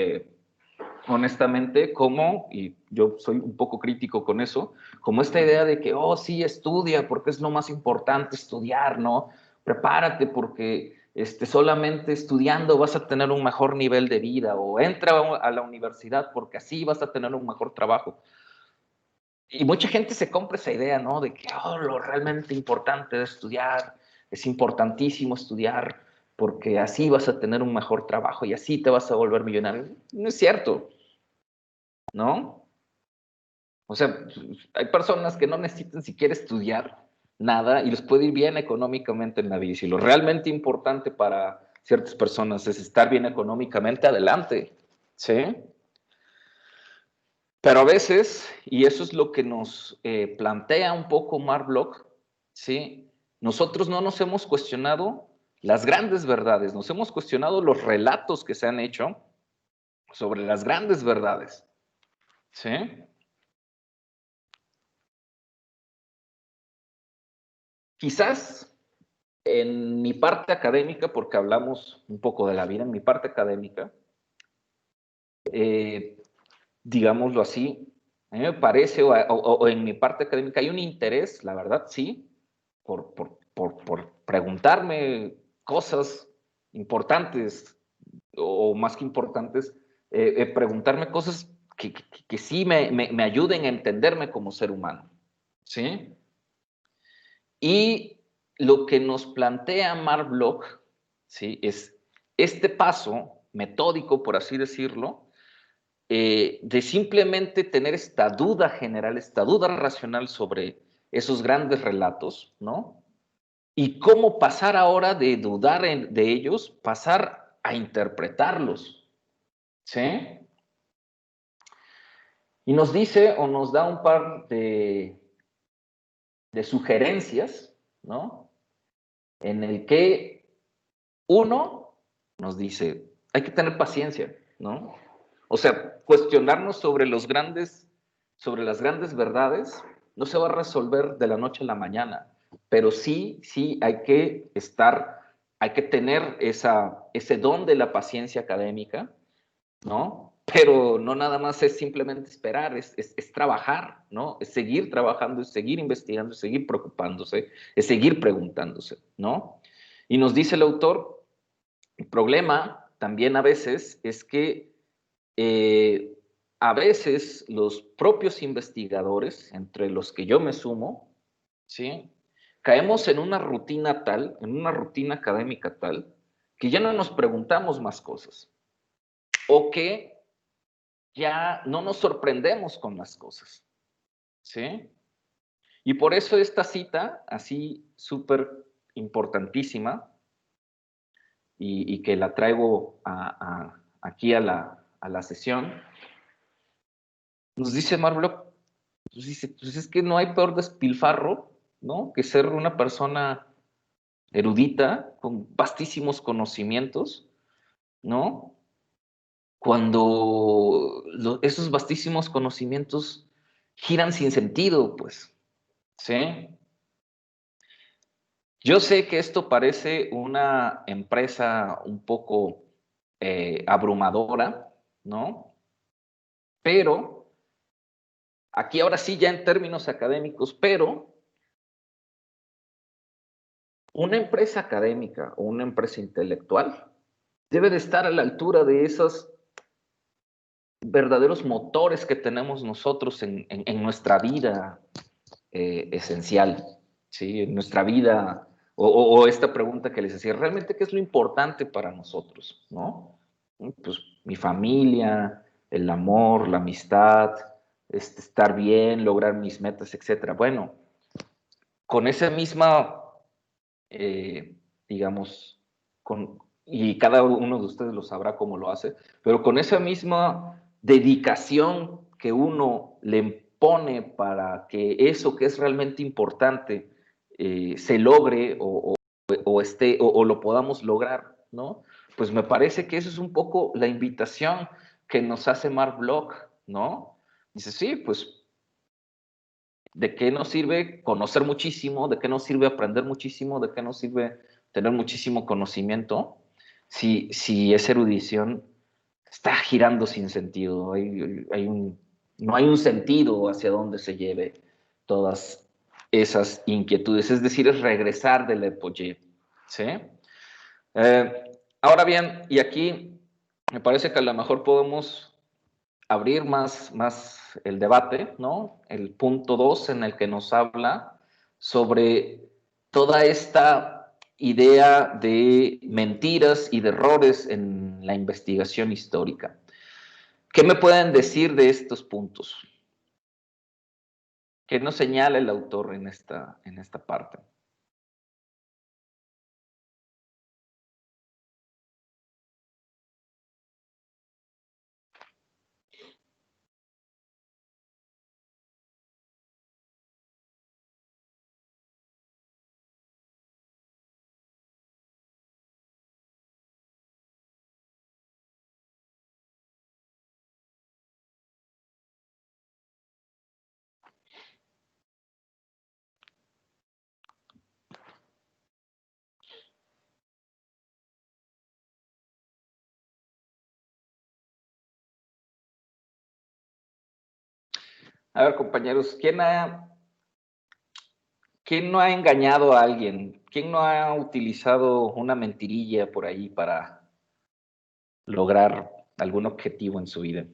honestamente, como, y yo soy un poco crítico con eso, como esta idea de que, oh, sí, estudia, porque es lo más importante estudiar, ¿no? Prepárate porque solamente estudiando vas a tener un mejor nivel de vida, o entra a la universidad porque así vas a tener un mejor trabajo. Y mucha gente se compra esa idea, ¿no? De que lo realmente importante es estudiar, es importantísimo estudiar, porque así vas a tener un mejor trabajo y así te vas a volver millonario. No es cierto, ¿no? O sea, hay personas que no necesitan siquiera estudiar nada y les puede ir bien económicamente en la vida. Y si lo realmente importante para ciertas personas es estar bien económicamente, adelante, ¿sí? Pero a veces, y eso es lo que nos plantea un poco Mark Bloch, ¿sí? Nosotros no nos hemos cuestionado las grandes verdades, nos hemos cuestionado los relatos que se han hecho sobre las grandes verdades, ¿sí? Quizás en mi parte académica, porque hablamos un poco de la vida, en mi parte académica, digámoslo así, a mí me parece, o en mi parte académica hay un interés, la verdad, sí, por preguntarme cosas importantes, o más que importantes, preguntarme cosas que sí me ayuden a entenderme como ser humano, ¿sí? Y lo que nos plantea Mark Bloch, ¿sí? Es este paso metódico, por así decirlo, de simplemente tener esta duda general, esta duda racional sobre esos grandes relatos, ¿no? Y cómo pasar ahora de dudar de ellos, pasar a interpretarlos, ¿sí? Y nos dice o nos da un par de sugerencias, ¿no? En el que uno nos dice, hay que tener paciencia, ¿no? O sea, cuestionarnos sobre las grandes verdades no se va a resolver de la noche a la mañana, pero sí hay que tener ese don de la paciencia académica, ¿no? Pero no nada más es simplemente esperar, es trabajar, ¿no? Es seguir trabajando, es seguir investigando, es seguir preocupándose, es seguir preguntándose, ¿no? Y nos dice el autor, el problema también a veces es que a veces los propios investigadores, entre los que yo me sumo, ¿sí? Caemos en una rutina tal, en una rutina académica tal, que ya no nos preguntamos más cosas. O que ya no nos sorprendemos con las cosas, ¿sí? Y por eso esta cita, así súper importantísima, y que la traigo aquí a la sesión, nos dice Mark Bloch, pues dice, pues es que no hay peor despilfarro, ¿no? Que ser una persona erudita, con vastísimos conocimientos, ¿no? Cuando esos vastísimos conocimientos giran sin sentido, pues, ¿sí? Yo sé que esto parece una empresa un poco abrumadora, ¿no? Pero, aquí ahora sí ya en términos académicos, pero una empresa académica o una empresa intelectual debe de estar a la altura de esos verdaderos motores que tenemos nosotros en nuestra vida esencial, ¿sí? En nuestra vida, o esta pregunta que les decía, ¿realmente qué es lo importante para nosotros? ¿No? Pues mi familia, el amor, la amistad, estar bien, lograr mis metas, etc. Bueno, con esa misma, digamos, y cada uno de ustedes lo sabrá cómo lo hace, pero con esa misma dedicación que uno le pone para que eso que es realmente importante se logre o lo podamos lograr, ¿no? Pues me parece que eso es un poco la invitación que nos hace Mark Bloch, ¿no? Dice, sí, pues, ¿de qué nos sirve conocer muchísimo? ¿De qué nos sirve aprender muchísimo? ¿De qué nos sirve tener muchísimo conocimiento si esa erudición está girando sin sentido? No hay un sentido hacia dónde se lleve todas esas inquietudes. Es decir, es regresar del apogeo, ¿sí? Ahora bien, y aquí me parece que a lo mejor podemos abrir más el debate, ¿no? El punto 2 en el que nos habla sobre toda esta idea de mentiras y de errores en la investigación histórica. ¿Qué me pueden decir de estos puntos? ¿Qué nos señala el autor en esta parte? A ver, compañeros, ¿quién no ha engañado a alguien? ¿Quién no ha utilizado una mentirilla por ahí para lograr algún objetivo en su vida?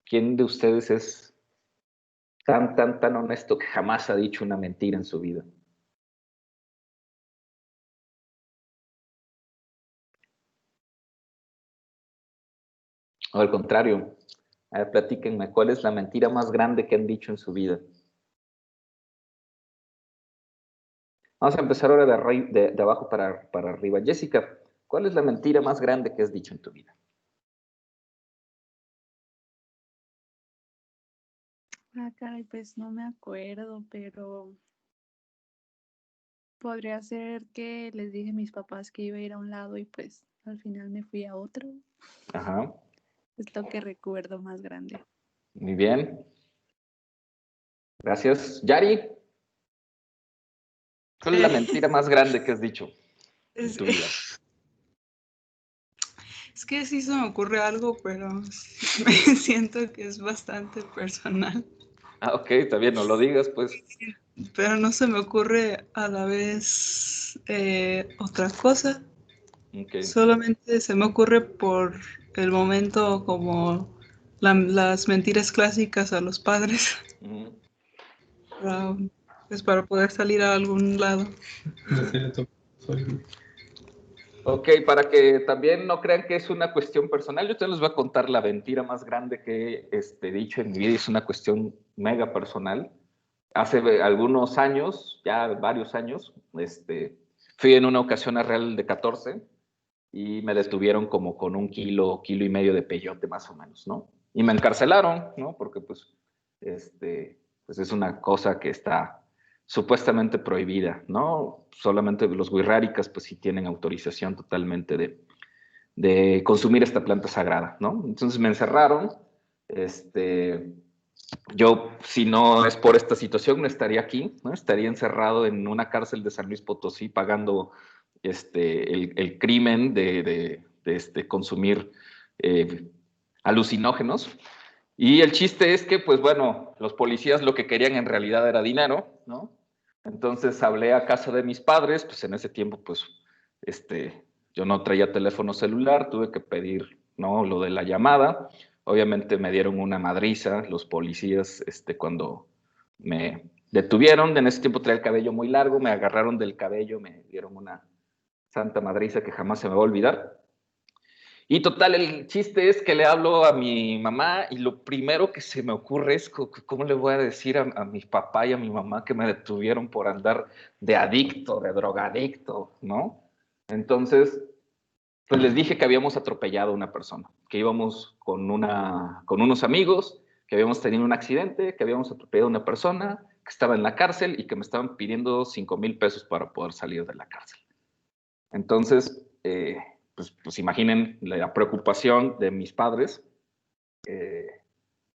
¿Quién de ustedes es tan honesto que jamás ha dicho una mentira en su vida? O al contrario, a ver, platíquenme, ¿cuál es la mentira más grande que han dicho en su vida? Vamos a empezar ahora de abajo para arriba. Jessica, ¿cuál es la mentira más grande que has dicho en tu vida? Ah, caray, pues no me acuerdo, pero podría ser que les dije a mis papás que iba a ir a un lado y pues al final me fui a otro. Ajá. Es lo que recuerdo más grande. Muy bien. Gracias. Yari, ¿cuál es la mentira más grande que has dicho en tu vida? Es que sí se me ocurre algo, pero siento que es bastante personal. Ah, ok, está bien, no lo digas, pues. Pero no se me ocurre a la vez otra cosa. Okay. Solamente se me ocurre por el momento como las mentiras clásicas a los padres. Pues para poder salir a algún lado. Ok, para que también no crean que es una cuestión personal, yo te les voy a contar la mentira más grande que he dicho en mi vida, es una cuestión mega personal. Hace algunos años, ya varios años, fui en una ocasión a Real de 14 y me detuvieron como con 1 kilo, 1,5 kilos de peyote más o menos, ¿no? Y me encarcelaron, ¿no? Porque pues es una cosa que está supuestamente prohibida, ¿no? Solamente los wixárikas pues sí tienen autorización totalmente de consumir esta planta sagrada, ¿no? Entonces me encerraron, yo, si no es por esta situación, no estaría aquí, ¿no? Estaría encerrado en una cárcel de San Luis Potosí pagando el crimen de consumir alucinógenos. Y el chiste es que, pues bueno, los policías lo que querían en realidad era dinero, ¿no? Entonces hablé a casa de mis padres, pues en ese tiempo, pues, yo no traía teléfono celular, tuve que pedir, ¿no? Lo de la llamada. Obviamente me dieron una madriza los policías cuando me detuvieron. En ese tiempo traía el cabello muy largo, me agarraron del cabello, me dieron una santa madriza que jamás se me va a olvidar. Y total, el chiste es que le hablo a mi mamá y lo primero que se me ocurre es cómo le voy a decir a mi papá y a mi mamá que me detuvieron por andar de adicto, de drogadicto, ¿no? Entonces, pues les dije que habíamos atropellado a una persona, que íbamos con unos amigos, que habíamos tenido un accidente, que habíamos atropellado a una persona, que estaba en la cárcel y que me estaban pidiendo 5,000 pesos para poder salir de la cárcel. Entonces, pues imaginen la preocupación de mis padres.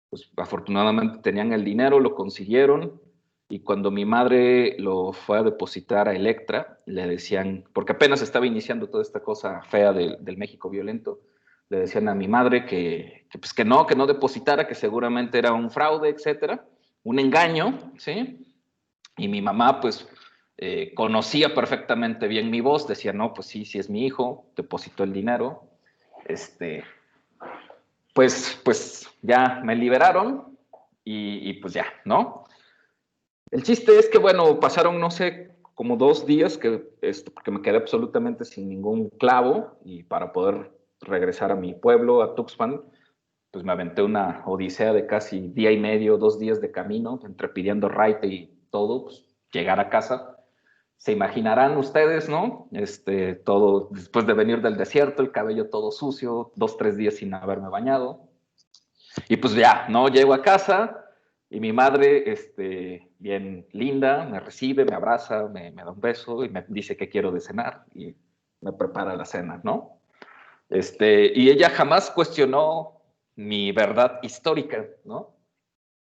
Pues afortunadamente tenían el dinero, lo consiguieron, y cuando mi madre lo fue a depositar a Electra, le decían, porque apenas estaba iniciando toda esta cosa fea del México violento, le decían a mi madre pues que no depositara, que seguramente era un fraude, etcétera, un engaño, ¿sí? Y mi mamá, pues, conocía perfectamente bien mi voz, decía, no, pues sí, sí es mi hijo, depositó el dinero, pues ya me liberaron y pues ya, ¿no? El chiste es que, bueno, pasaron, no sé, como 2 días porque me quedé absolutamente sin ningún clavo y para poder regresar a mi pueblo, a Tuxpan, pues me aventé una odisea de casi día y medio, 2 días de camino, entre pidiendo raite y todo, pues llegar a casa. Se imaginarán ustedes, ¿no? Todo, después de venir del desierto, el cabello todo sucio, 2, 3 días sin haberme bañado. Y pues ya, ¿no? Llego a casa y mi madre, bien linda, me recibe, me abraza, me da un beso y me dice que quiero de cenar y me prepara la cena, ¿no? Y ella jamás cuestionó mi verdad histórica, ¿no?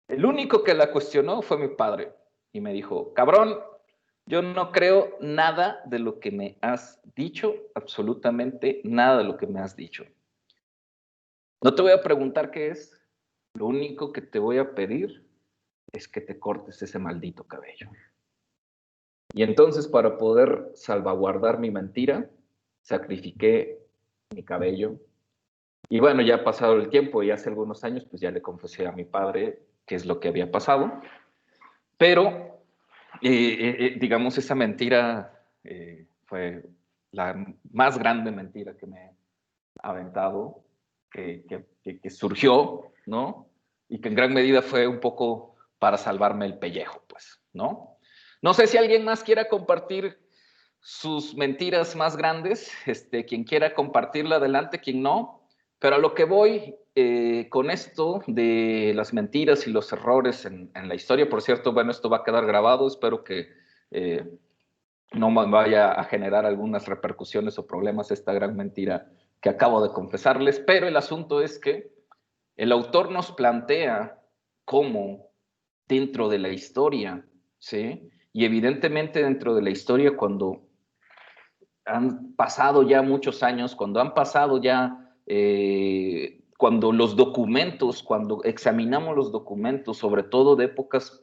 El único que la cuestionó fue mi padre y me dijo, cabrón, yo no creo nada de lo que me has dicho, absolutamente nada de lo que me has dicho. No te voy a preguntar qué es, lo único que te voy a pedir es que te cortes ese maldito cabello. Y entonces, para poder salvaguardar mi mentira, sacrifiqué mi cabello. Y bueno, ya ha pasado el tiempo y hace algunos años, pues ya le confesé a mi padre qué es lo que había pasado. Pero, digamos, esa mentira fue la más grande mentira que me he aventado, que surgió, ¿no? Y que en gran medida fue un poco para salvarme el pellejo, pues, ¿no? No sé si alguien más quiera compartir sus mentiras más grandes, quien quiera compartirla adelante, quien no, pero a lo que voy con esto de las mentiras y los errores en la historia, por cierto, bueno, esto va a quedar grabado, espero que no vaya a generar algunas repercusiones o problemas esta gran mentira que acabo de confesarles, pero el asunto es que el autor nos plantea cómo dentro de la historia, ¿sí? Y evidentemente dentro de la historia cuando han pasado ya muchos años, cuando han pasado ya, cuando los documentos, cuando examinamos los documentos, sobre todo de épocas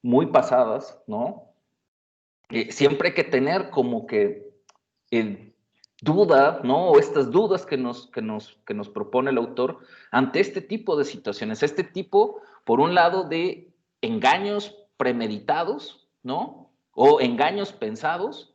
muy pasadas, ¿no? Siempre hay que tener como que duda, ¿no? O estas dudas que nos propone el autor ante este tipo de situaciones, este tipo, por un lado, de engaños premeditados, ¿no? O engaños pensados,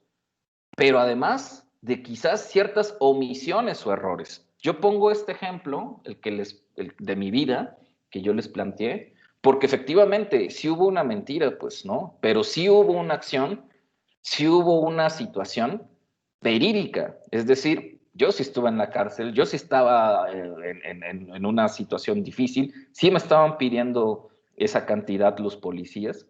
pero además de quizás ciertas omisiones o errores. Yo pongo este ejemplo, el de mi vida, que yo les planteé, porque efectivamente sí hubo una mentira, pues, ¿no? Pero sí hubo una acción, sí hubo una situación verídica, es decir, yo sí estuve en la cárcel, yo sí estaba en una situación difícil, sí me estaban pidiendo esa cantidad los policías,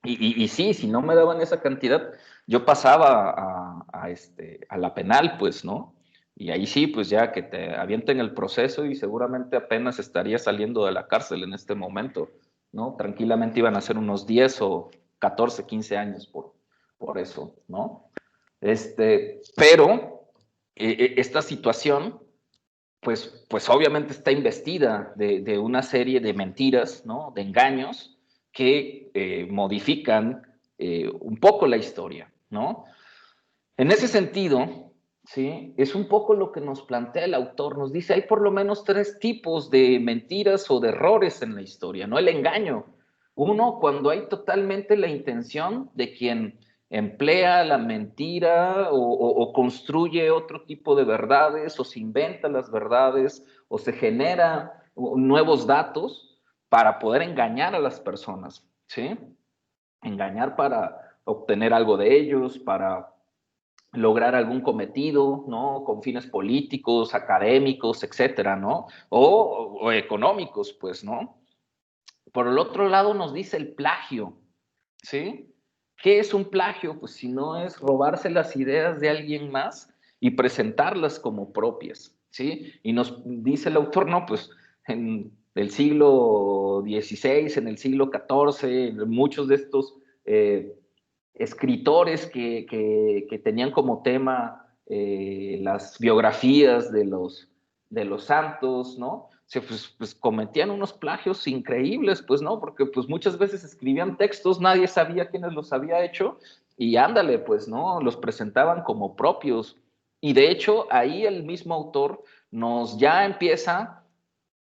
y sí, si no me daban esa cantidad, yo pasaba a la penal, pues, ¿no? Y ahí sí, pues ya que te avienten el proceso y seguramente apenas estaría saliendo de la cárcel en este momento, ¿no? Tranquilamente iban a ser unos 10 o 14, 15 años por eso, ¿no? Pero esta situación, pues obviamente está investida de una serie de mentiras, ¿no? De engaños que modifican un poco la historia, ¿no? En ese sentido, ¿sí? Es un poco lo que nos plantea el autor, nos dice, hay por lo menos 3 tipos de mentiras o de errores en la historia, ¿no? El engaño. Uno, cuando hay totalmente la intención de quien emplea la mentira o construye otro tipo de verdades o se inventa las verdades o se genera nuevos datos para poder engañar a las personas, ¿sí? Engañar para obtener algo de ellos, para lograr algún cometido, ¿no? Con fines políticos, académicos, etcétera, ¿no? O económicos, pues, ¿no? Por el otro lado nos dice el plagio, ¿sí? ¿Qué es un plagio? Pues si no es robarse las ideas de alguien más y presentarlas como propias, ¿sí? Y nos dice el autor, no, pues en el siglo XVI, en el siglo XIV, muchos de estos escritores que tenían como tema las biografías de los santos, ¿no? Pues cometían unos plagios increíbles, pues, ¿no? Porque pues muchas veces escribían textos, nadie sabía quiénes los había hecho, y ándale, pues, ¿no? Los presentaban como propios. Y de hecho, ahí el mismo autor nos ya empieza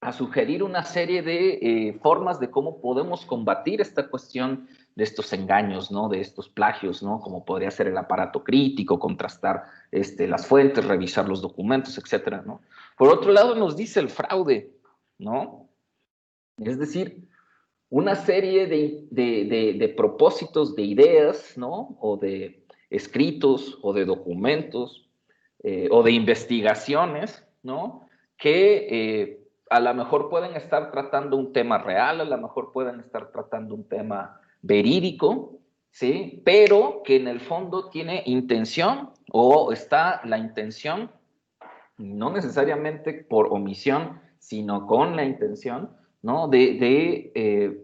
a sugerir una serie de formas de cómo podemos combatir esta cuestión de estos engaños, ¿no? De estos plagios, ¿no? Como podría ser el aparato crítico, contrastar las fuentes, revisar los documentos, etcétera, ¿no? Por otro lado, nos dice el fraude, ¿no? Es decir, una serie de propósitos, de ideas, ¿no? O de escritos, o de documentos, o de investigaciones, ¿no? Que a lo mejor pueden estar tratando un tema real, a lo mejor pueden estar tratando un tema verídico, ¿sí? Pero que en el fondo tiene intención, o está la intención, no necesariamente por omisión, sino con la intención, ¿no? De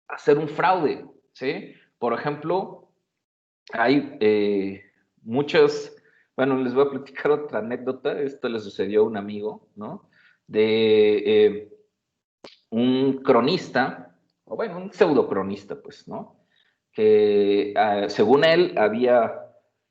hacer un fraude, ¿sí? Por ejemplo, hay muchas, bueno, les voy a platicar otra anécdota, esto le sucedió a un amigo, ¿no? De un cronista, o bueno, un pseudocronista, pues, ¿no? Que según él había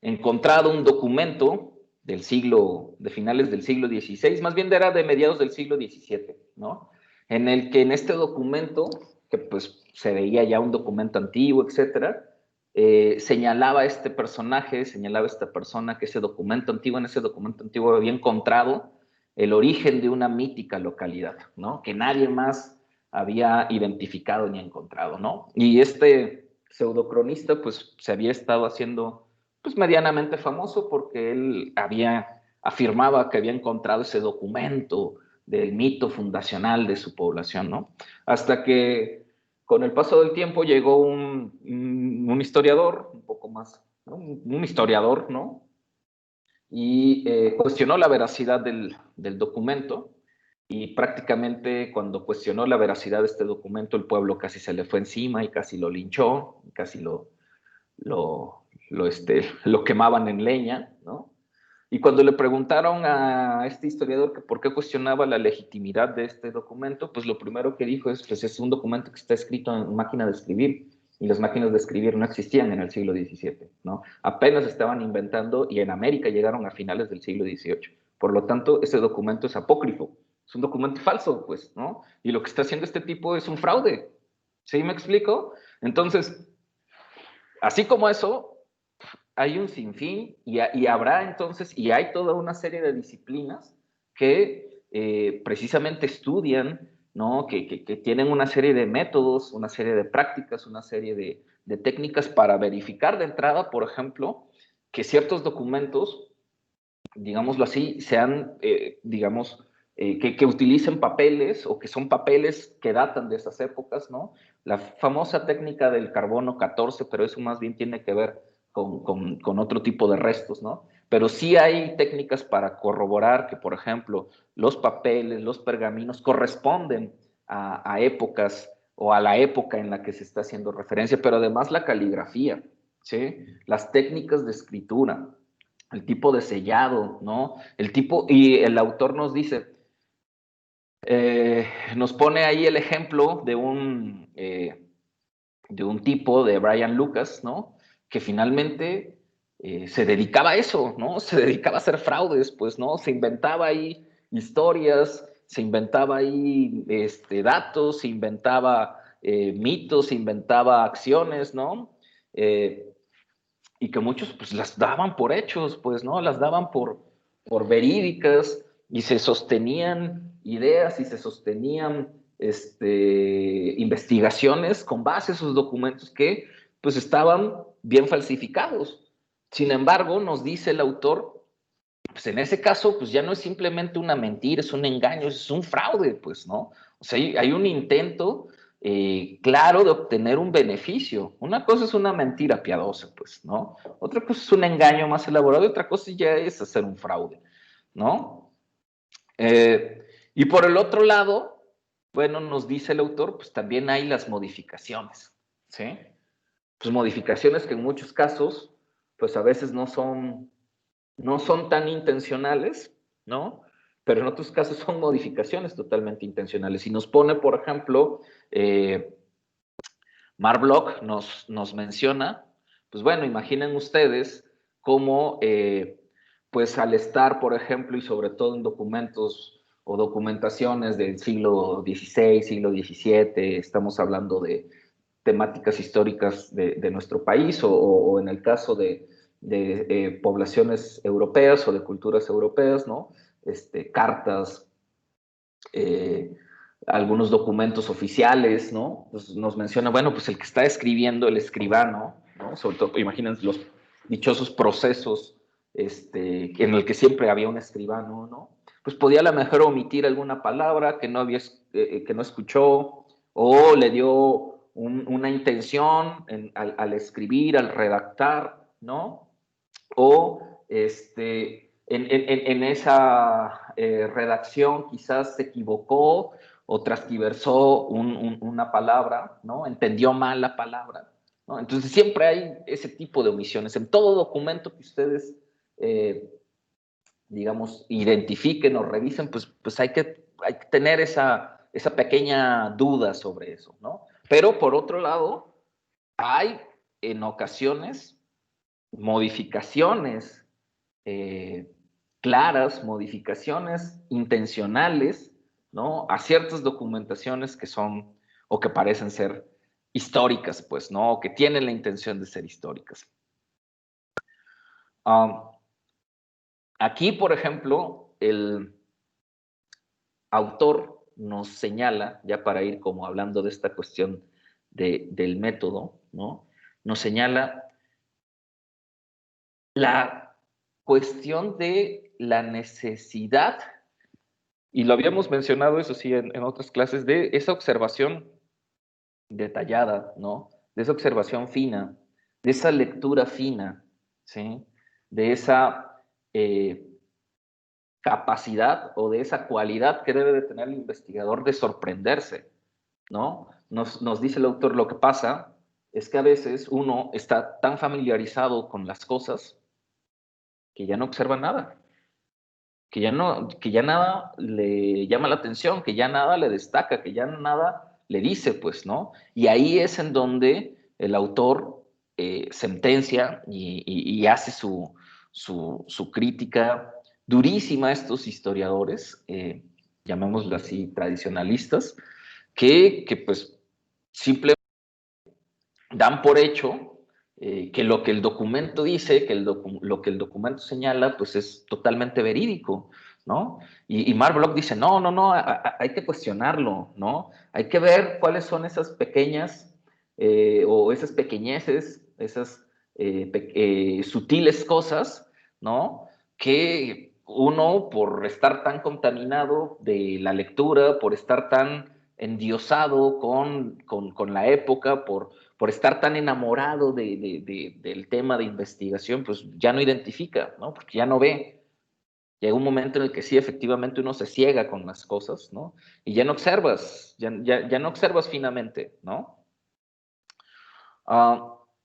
encontrado un documento del siglo, de finales del siglo XVI, más bien era de mediados del siglo XVII, ¿no? En el que en este documento, que pues se veía ya un documento antiguo, etcétera, señalaba este personaje, señalaba esta persona que ese documento antiguo, en ese documento antiguo había encontrado el origen de una mítica localidad, ¿no? Que nadie más había identificado ni encontrado, ¿no? Y este pseudocronista, pues, se había estado haciendo, pues, medianamente famoso porque él afirmaba que había encontrado ese documento del mito fundacional de su población, ¿no? Hasta que con el paso del tiempo llegó un historiador, un poco más, ¿no? Un historiador, ¿no? Y cuestionó la veracidad del documento, y prácticamente cuando cuestionó la veracidad de este documento, el pueblo casi se le fue encima y casi lo linchó, casi lo quemaban en leña, ¿no? Y cuando le preguntaron a este historiador que por qué cuestionaba la legitimidad de este documento, pues lo primero que dijo es, pues es un documento que está escrito en máquina de escribir, y las máquinas de escribir no existían en el siglo XVII, ¿no? Apenas estaban inventando, y en América llegaron a finales del siglo XVIII. Por lo tanto, ese documento es apócrifo, es un documento falso, pues, ¿no? Y lo que está haciendo este tipo es un fraude. ¿Sí me explico? Entonces, así como eso, hay un sinfín y habrá entonces, y hay toda una serie de disciplinas que precisamente estudian, ¿no? Que tienen una serie de métodos, una serie de prácticas, una serie de técnicas para verificar de entrada, por ejemplo, que ciertos documentos, digámoslo así, sean, que utilicen papeles o que son papeles que datan de esas épocas, ¿no? La famosa técnica del carbono 14, pero eso más bien tiene que ver con otro tipo de restos, ¿no? Pero sí hay técnicas para corroborar que, por ejemplo, los papeles, los pergaminos corresponden a épocas o a la época en la que se está haciendo referencia, pero además la caligrafía, ¿sí? Las técnicas de escritura, el tipo de sellado, ¿no? Y el autor nos dice, nos pone ahí el ejemplo de un tipo, de Brian Lucas, ¿no? Que finalmente se dedicaba a eso, ¿no? Se dedicaba a hacer fraudes, pues, ¿no? Se inventaba ahí historias, se inventaba ahí datos, se inventaba mitos, se inventaba acciones, ¿no? Y que muchos pues las daban por hechos, pues, ¿no? Las daban por verídicas, y se sostenían ideas y se sostenían investigaciones con base a esos documentos que pues estaban bien falsificados. Sin embargo, nos dice el autor, pues en ese caso pues ya no es simplemente una mentira, es un engaño, es un fraude, pues, ¿no? O sea, hay un intento claro de obtener un beneficio. Una cosa es una mentira piadosa, pues, ¿no? Otra cosa es un engaño más elaborado, y otra cosa ya es hacer un fraude, ¿no? Y por el otro lado, bueno, nos dice el autor, pues también hay las modificaciones, ¿sí? Pues modificaciones que en muchos casos, pues a veces no son tan intencionales, ¿no? Pero en otros casos son modificaciones totalmente intencionales. Y nos pone, por ejemplo, Mark Bloch nos menciona Pues bueno, imaginen ustedes cómo, pues al estar, por ejemplo, y sobre todo en documentos o documentaciones del siglo XVI, siglo XVII, estamos hablando de temáticas históricas de nuestro país o en el caso de poblaciones europeas o de culturas europeas, ¿no? Cartas, algunos documentos oficiales, ¿no? Pues nos menciona, bueno, pues el que está escribiendo, el escribano, ¿no? Sobre todo, imagínense los dichosos procesos en el que siempre había un escribano, ¿no? Pues podía a lo mejor omitir alguna palabra que no escuchó, o le dio una intención al escribir, al redactar, ¿no? O en esa redacción quizás se equivocó o transgiversó una palabra, ¿no? Entendió mal la palabra, ¿no? Entonces siempre hay ese tipo de omisiones. En todo documento que ustedes, digamos, identifiquen o revisen, pues hay que tener esa pequeña duda sobre eso, ¿no? Pero por otro lado, hay en ocasiones modificaciones claras, modificaciones intencionales, ¿no? A ciertas documentaciones que son o que parecen ser históricas, pues, ¿no? O que tienen la intención de ser históricas. Aquí, por ejemplo, el autor nos señala, ya para ir como hablando de esta cuestión del método, ¿no? Nos señala la cuestión de la necesidad, y lo habíamos mencionado, eso sí, en otras clases, de esa observación detallada, ¿no? De esa observación fina, de esa lectura fina, ¿sí? De esa capacidad o de esa cualidad que debe de tener el investigador de sorprenderse, ¿no? Nos dice el autor, lo que pasa es que a veces uno está tan familiarizado con las cosas que ya no observa nada, que ya nada le llama la atención, que ya nada le destaca, que ya nada le dice, pues, ¿no? Y ahí es en donde el autor sentencia y hace su crítica durísima a estos historiadores, llamémoslo así, tradicionalistas, que pues simplemente dan por hecho que lo que el documento dice, lo que el documento señala, pues es totalmente verídico, ¿no? Y Mark Bloch dice, no, hay que cuestionarlo, ¿no? Hay que ver cuáles son esas pequeñas o esas pequeñeces, esas sutiles cosas, ¿no? Que uno, por estar tan contaminado de la lectura, por estar tan endiosado con la época, por estar tan enamorado del tema de investigación, pues ya no identifica, ¿no? Porque ya no ve. Llega un momento en el que sí, efectivamente, uno se ciega con las cosas, ¿no? Y ya no observas, ya no observas finamente, ¿no?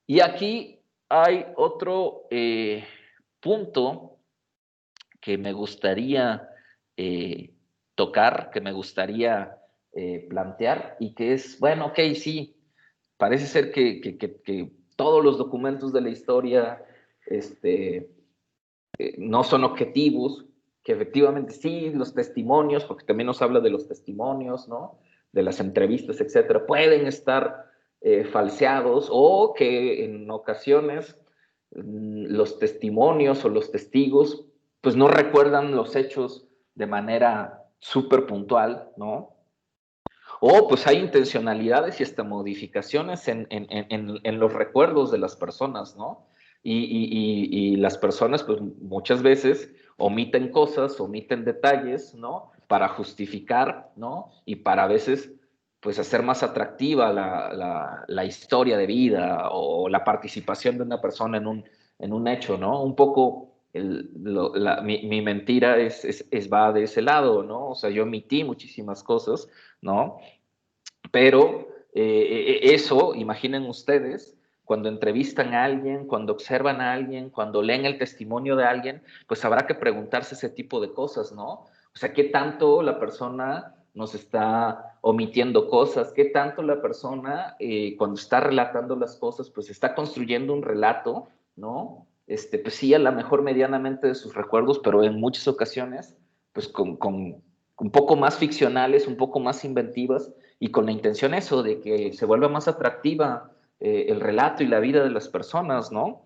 Y aquí hay otro punto que me gustaría tocar, que me gustaría plantear, y que es, bueno, ok, sí, parece ser que todos los documentos de la historia no son objetivos, que efectivamente sí, los testimonios, porque también nos habla de los testimonios, ¿no? De las entrevistas, etcétera, pueden estar falseados, o que en ocasiones los testimonios o los testigos pues no recuerdan los hechos de manera súper puntual, ¿no? O pues hay intencionalidades y hasta modificaciones en los recuerdos de las personas, ¿no? Y las personas pues muchas veces omiten cosas, omiten detalles, ¿no? Para justificar, ¿no? Y para a veces pues hacer más atractiva la historia de vida o la participación de una persona en un hecho, ¿no? Un poco mi mentira va de ese lado, ¿no? O sea, yo omití muchísimas cosas, ¿no? Pero eso, imaginen ustedes, cuando entrevistan a alguien, cuando observan a alguien, cuando leen el testimonio de alguien, pues habrá que preguntarse ese tipo de cosas, ¿no? O sea, ¿qué tanto la persona nos está omitiendo cosas, qué tanto la persona cuando está relatando las cosas, pues está construyendo un relato, ¿no? Pues sí, a lo mejor medianamente de sus recuerdos, pero en muchas ocasiones, pues con un poco más ficcionales, un poco más inventivas, y con la intención eso, de que se vuelva más atractiva el relato y la vida de las personas, ¿no?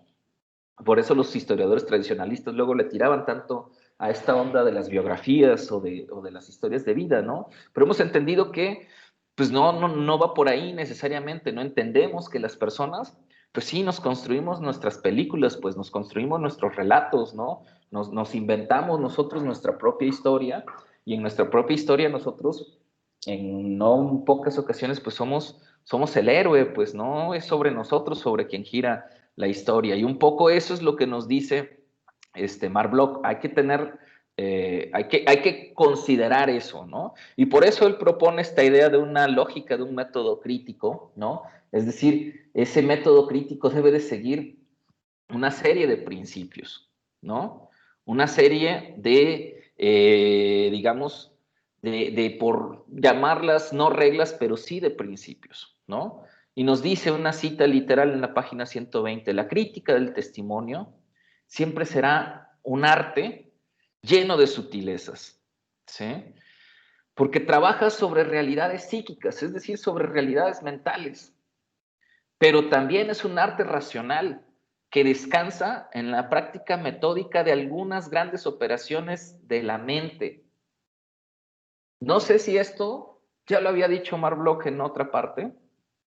Por eso los historiadores tradicionalistas luego le tiraban tanto a esta onda de las biografías o de las historias de vida, ¿no? Pero hemos entendido que pues no va por ahí necesariamente, no entendemos que las personas, pues sí, nos construimos nuestras películas, pues nos construimos nuestros relatos, ¿no? Nos inventamos nosotros nuestra propia historia, y en nuestra propia historia nosotros, en no pocas ocasiones, pues somos el héroe, pues no es sobre nosotros, sobre quien gira la historia. Y un poco eso es lo que nos dice Marc Bloch. Hay que tener, hay que considerar eso, ¿no? Y por eso él propone esta idea de una lógica, de un método crítico, ¿no? Es decir, ese método crítico debe de seguir una serie de principios, ¿no? Una serie de, digamos, por llamarlas no reglas, pero sí de principios, ¿no? Y nos dice una cita literal en la página 120, la crítica del testimonio siempre será un arte lleno de sutilezas, ¿sí? Porque trabaja sobre realidades psíquicas, es decir, sobre realidades mentales, pero también es un arte racional que descansa en la práctica metódica de algunas grandes operaciones de la mente. No sé si esto ya lo había dicho Marc Bloch en otra parte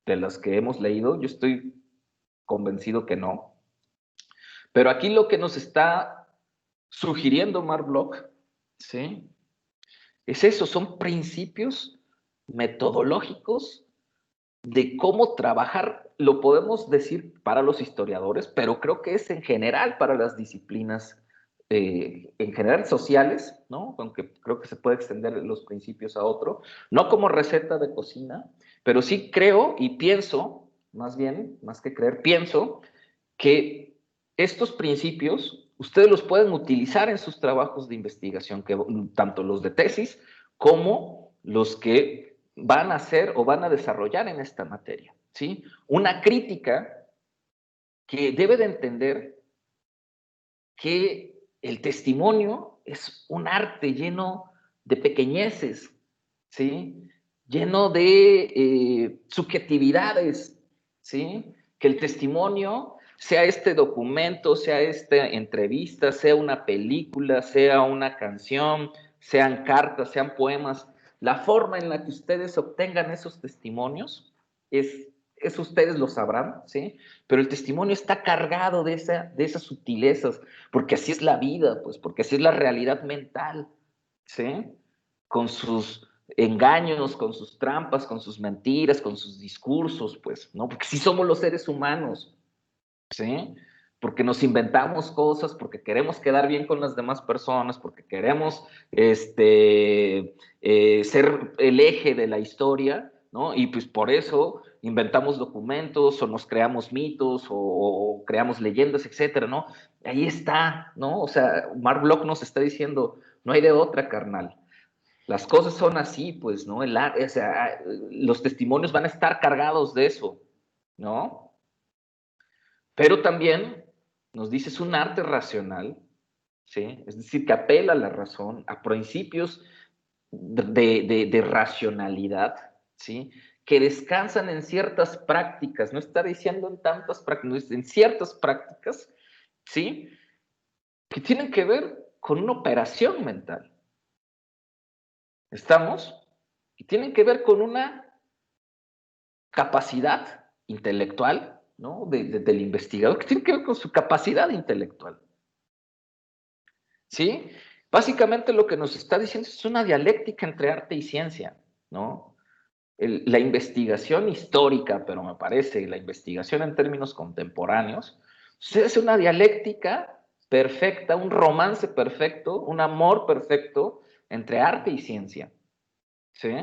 de las que hemos leído, yo estoy convencido que no. Pero aquí lo que nos está sugiriendo Marc Bloch, ¿sí? Es eso, son principios metodológicos de cómo trabajar, lo podemos decir para los historiadores, pero creo que es en general para las disciplinas, en general sociales, ¿no? Aunque creo que se puede extender los principios a otro, no como receta de cocina, pero sí creo y pienso, más bien, más que creer, pienso que estos principios ustedes los pueden utilizar en sus trabajos de investigación, que, tanto los de tesis como los que van a hacer o van a desarrollar en esta materia, ¿sí? Una crítica que debe de entender que el testimonio es un arte lleno de pequeñeces, ¿sí? Lleno de subjetividades, ¿sí? Que el testimonio, sea este documento, sea esta entrevista, sea una película, sea una canción, sean cartas, sean poemas, la forma en la que ustedes obtengan esos testimonios es ustedes lo sabrán, ¿sí? Pero el testimonio está cargado de esas sutilezas, porque así es la vida, pues, porque así es la realidad mental, ¿sí? Con sus engaños, con sus trampas, con sus mentiras, con sus discursos, pues, ¿no? Porque sí somos los seres humanos, ¿sí? Porque nos inventamos cosas, porque queremos quedar bien con las demás personas, porque queremos ser el eje de la historia, ¿no? Y pues por eso inventamos documentos o nos creamos mitos o creamos leyendas, etcétera, ¿no? Ahí está, ¿no? O sea, Marc Bloch nos está diciendo, no hay de otra, carnal. Las cosas son así, pues, ¿no? O sea, los testimonios van a estar cargados de eso, ¿no? Pero también nos dice, es un arte racional, ¿sí? Es decir, que apela a la razón, a principios de racionalidad, ¿sí? Que descansan en ciertas prácticas, no está diciendo en tantas prácticas, en ciertas prácticas, ¿sí? Que tienen que ver con una operación mental. ¿Estamos? Y tienen que ver con una capacidad intelectual, ¿no? Del investigador, que tiene que ver con su capacidad intelectual. ¿Sí? Básicamente lo que nos está diciendo es una dialéctica entre arte y ciencia, ¿no? La investigación histórica, pero me parece, la investigación en términos contemporáneos, es una dialéctica perfecta, un romance perfecto, un amor perfecto entre arte y ciencia, ¿sí?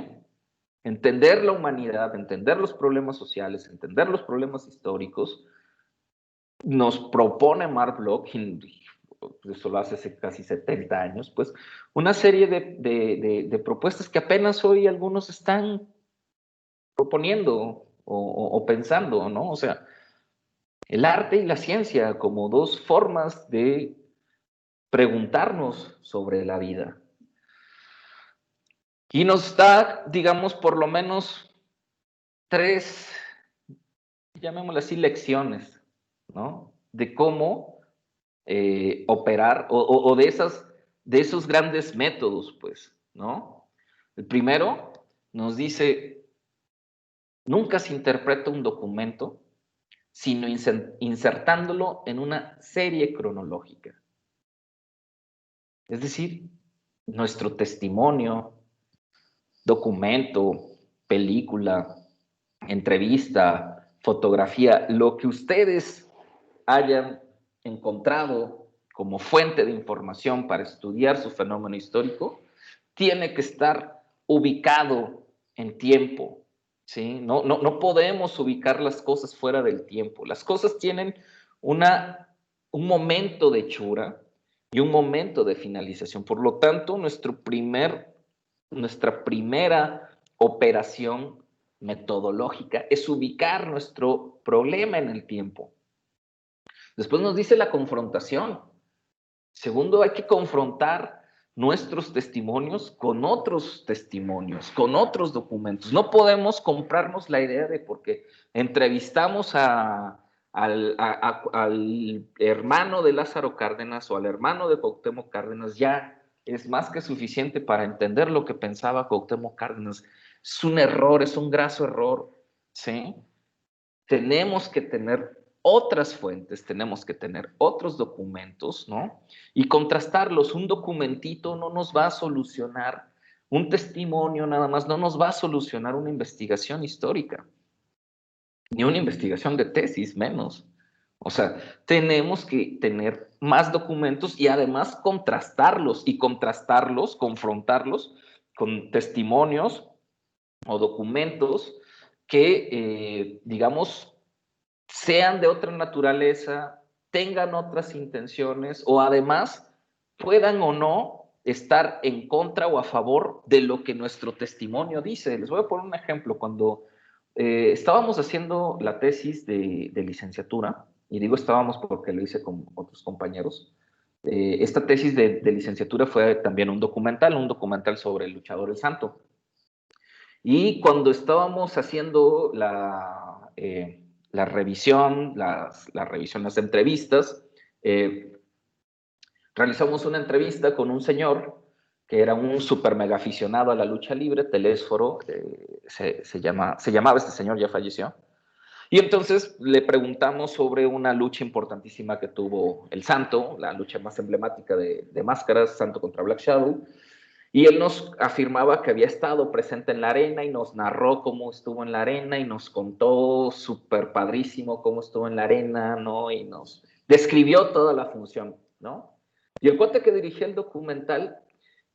Entender la humanidad, entender los problemas sociales, entender los problemas históricos, nos propone Marc Bloch, eso lo hace hace casi 70 años, pues, una serie de propuestas que apenas hoy algunos están proponiendo o pensando, ¿no? O sea, el arte y la ciencia como dos formas de preguntarnos sobre la vida. Y nos da, digamos, por lo menos 3, llamémosle así, lecciones, ¿no? De cómo operar o de esos grandes métodos, pues, ¿no? El primero nos dice, nunca se interpreta un documento sino insertándolo en una serie cronológica. Es decir, nuestro testimonio, documento, película, entrevista, fotografía, lo que ustedes hayan encontrado como fuente de información para estudiar su fenómeno histórico, tiene que estar ubicado en tiempo, ¿sí? No podemos ubicar las cosas fuera del tiempo. Las cosas tienen un momento de hechura y un momento de finalización. Por lo tanto, nuestra primera operación metodológica es ubicar nuestro problema en el tiempo. Después nos dice la confrontación. Segundo, hay que confrontar nuestros testimonios con otros testimonios, con otros documentos. No podemos comprarnos la idea de porque entrevistamos al hermano de Lázaro Cárdenas o al hermano de Cuauhtémoc Cárdenas, ya es más que suficiente para entender lo que pensaba Cuauhtémoc Cárdenas. Es un error, es un graso error, ¿sí? Tenemos que tener otras fuentes, tenemos que tener otros documentos, ¿no? Y contrastarlos. Un documentito no nos va a solucionar, un testimonio nada más no nos va a solucionar una investigación histórica, ni una investigación de tesis, menos. O sea, tenemos que tener más documentos y además contrastarlos, confrontarlos con testimonios o documentos que, digamos, sean de otra naturaleza, tengan otras intenciones o además puedan o no estar en contra o a favor de lo que nuestro testimonio dice. Les voy a poner un ejemplo. Cuando estábamos haciendo la tesis de licenciatura, y digo estábamos porque lo hice con otros compañeros, esta tesis de licenciatura fue también un documental sobre el luchador El Santo. Y cuando estábamos haciendo la revisión, las entrevistas, realizamos una entrevista con un señor que era un super mega aficionado a la lucha libre, Telésforo, se llamaba este señor, ya falleció. Y entonces le preguntamos sobre una lucha importantísima que tuvo el Santo, la lucha más emblemática de máscaras, Santo contra Black Shadow. Y él nos afirmaba que había estado presente en la arena y nos narró cómo estuvo en la arena y nos contó súper padrísimo cómo estuvo en la arena, ¿no? Y nos describió toda la función, ¿no? Y el cuate que dirigía el documental,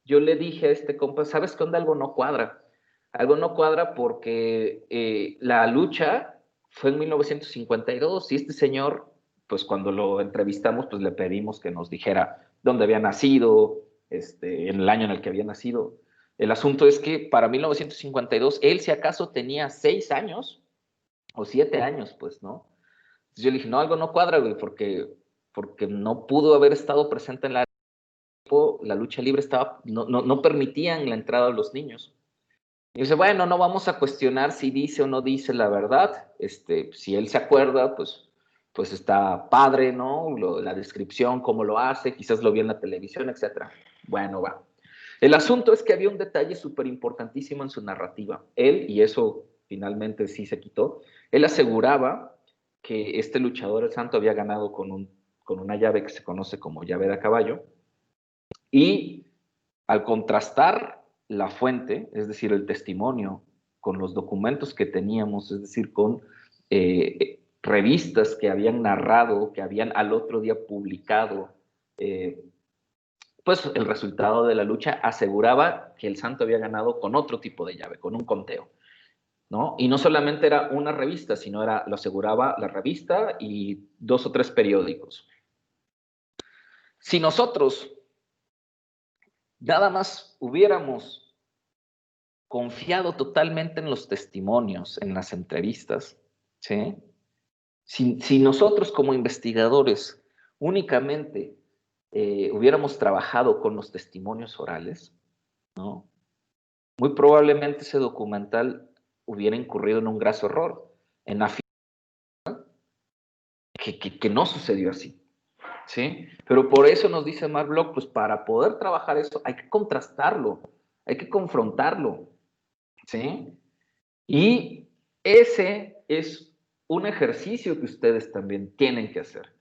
yo le dije a este compa, ¿sabes qué onda? Algo no cuadra. Algo no cuadra porque la lucha fue en 1952 y este señor, pues cuando lo entrevistamos, pues le pedimos que nos dijera dónde había nacido, en el año en el que había nacido. El asunto es que para 1952, él si acaso tenía 6 años o 7 años, pues, ¿no? Entonces yo le dije, no, algo no cuadra, güey, porque no pudo haber estado presente en la lucha libre, no permitían la entrada a los niños. Y dice, bueno, no vamos a cuestionar si dice o no dice la verdad, si él se acuerda, pues está padre, ¿no? La descripción, cómo lo hace, quizás lo vio en la televisión, etc. Bueno, va. El asunto es que había un detalle súper importantísimo en su narrativa. Él, y eso finalmente sí se quitó, él aseguraba que este luchador, el Santo, había ganado con una llave que se conoce como llave de a caballo, y al contrastar la fuente, es decir, el testimonio, con los documentos que teníamos, es decir, con revistas que habían narrado, que habían al otro día publicado, pues el resultado de la lucha aseguraba que el Santo había ganado con otro tipo de llave, con un conteo, ¿no? Y no solamente era una revista, sino lo aseguraba la revista y 2 o 3 periódicos. Si nosotros nada más hubiéramos confiado totalmente en los testimonios, en las entrevistas, ¿sí? Si nosotros como investigadores únicamente hubiéramos trabajado con los testimonios orales, ¿no? Muy probablemente ese documental hubiera incurrido en un graso error, en afirmar que no sucedió así, ¿sí? Pero por eso nos dice Mark Bloch, pues para poder trabajar eso hay que contrastarlo, hay que confrontarlo, ¿sí? Y ese es un ejercicio que ustedes también tienen que hacer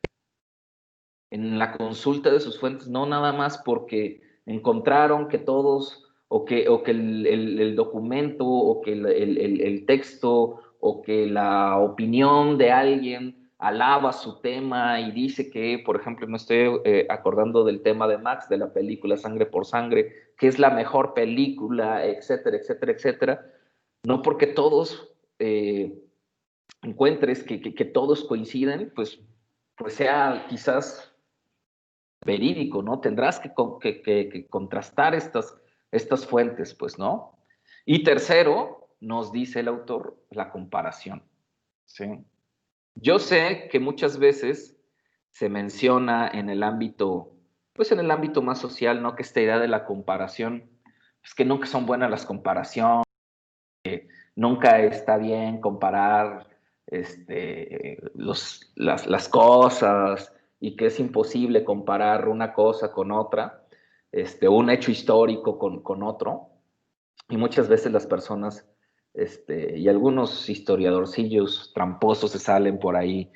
en la consulta de sus fuentes, no nada más porque encontraron que todos, o que el documento, o que el texto, o que la opinión de alguien alaba su tema y dice que, por ejemplo, me estoy acordando del tema de Max, de la película Sangre por Sangre, que es la mejor película, etcétera, etcétera, etcétera, no porque todos encuentres que todos coinciden, pues sea quizás verídico, ¿no? Tendrás que contrastar estas fuentes, pues, ¿no? Y tercero, nos dice el autor, la comparación, ¿sí? Yo sé que muchas veces se menciona en el ámbito, pues en el ámbito más social, ¿no? Que esta idea de la comparación, es que nunca son buenas las comparaciones, nunca está bien comparar las cosas y que es imposible comparar una cosa con otra, un hecho histórico con otro. Y muchas veces las personas y algunos historiadorcillos tramposos se salen por ahí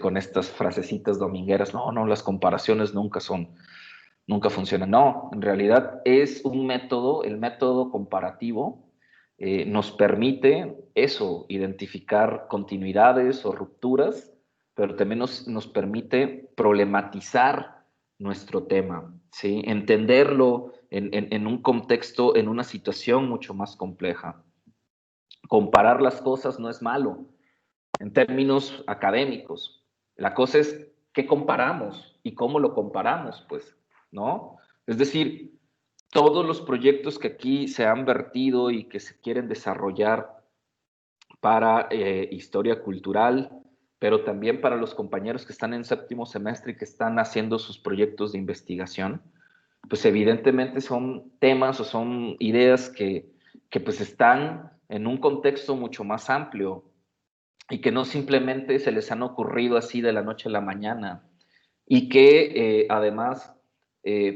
con estas frasecitas domingueras. No, las comparaciones nunca funcionan. No, en realidad es un método, el método comparativo nos permite eso, identificar continuidades o rupturas, pero también nos permite problematizar nuestro tema, ¿sí? Entenderlo en un contexto, en una situación mucho más compleja. Comparar las cosas no es malo en términos académicos. La cosa es qué comparamos y cómo lo comparamos, pues, ¿no? Es decir, todos los proyectos que aquí se han vertido y que se quieren desarrollar para historia cultural, pero también para los compañeros que están en séptimo semestre y que están haciendo sus proyectos de investigación, pues evidentemente son temas o son ideas que pues están en un contexto mucho más amplio y que no simplemente se les han ocurrido así de la noche a la mañana y que además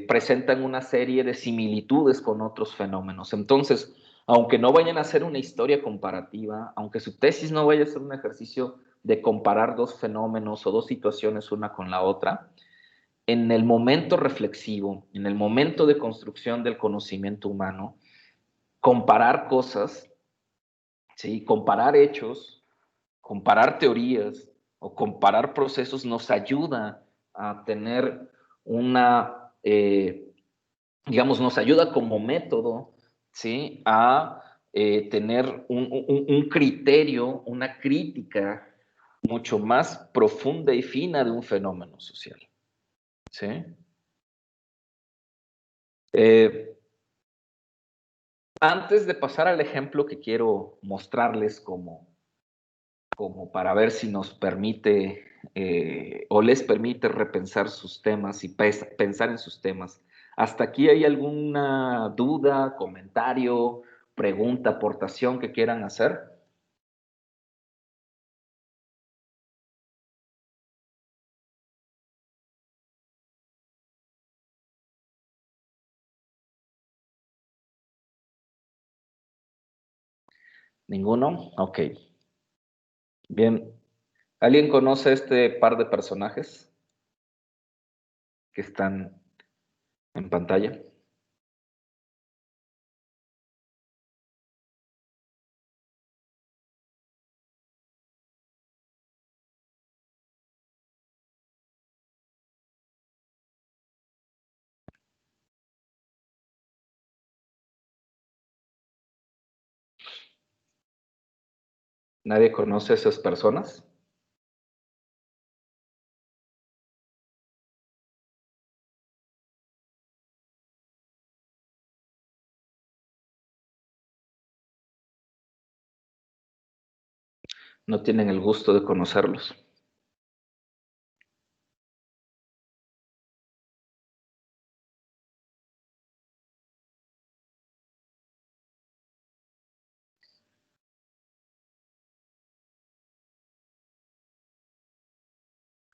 presentan una serie de similitudes con otros fenómenos. Entonces, aunque no vayan a hacer una historia comparativa, aunque su tesis no vaya a ser un ejercicio de comparar dos fenómenos o dos situaciones una con la otra, en el momento reflexivo, en el momento de construcción del conocimiento humano, comparar cosas, ¿sí? Comparar hechos, comparar teorías o comparar procesos nos ayuda a tener digamos, nos ayuda como método, ¿sí? A tener un criterio, una crítica mucho más profunda y fina de un fenómeno social, ¿sí? Antes de pasar al ejemplo que quiero mostrarles como para ver si nos permite o les permite repensar sus temas y pensar en sus temas. ¿Hasta aquí hay alguna duda, comentario, pregunta, aportación que quieran hacer? ¿Ninguno? Ok. Bien. ¿Alguien conoce este par de personajes que están en pantalla? ¿Nadie conoce a esas personas? no tienen el gusto de conocerlos.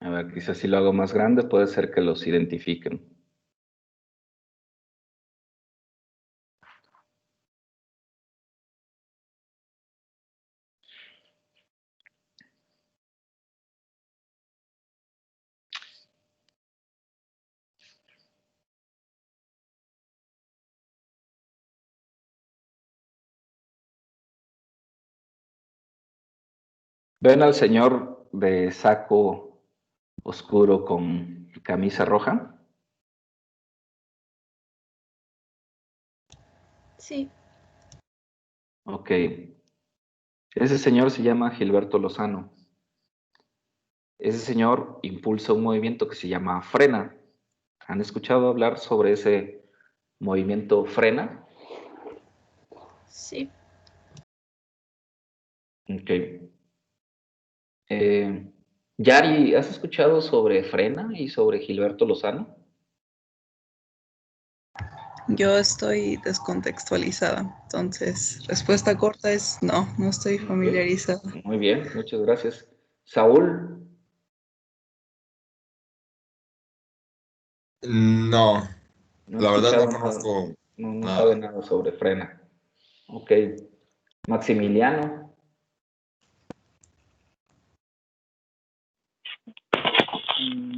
A ver, quizás si lo hago más grande puede ser que los identifiquen. ¿Ven al señor de saco oscuro con camisa roja? Sí. Ok. Ese señor se llama Gilberto Lozano. Ese señor impulsa un movimiento que se llama Frena. ¿Han escuchado hablar sobre ese movimiento Frena? Sí. Ok. Yari, ¿has escuchado sobre Frena y sobre Gilberto Lozano? Yo estoy descontextualizada, entonces respuesta corta es no, no estoy familiarizada. Muy bien, muchas gracias. Saúl. No, No he la verdad no escuchado nada, conozco no sabe nada. nada sobre Frena. Ok. Maximiliano.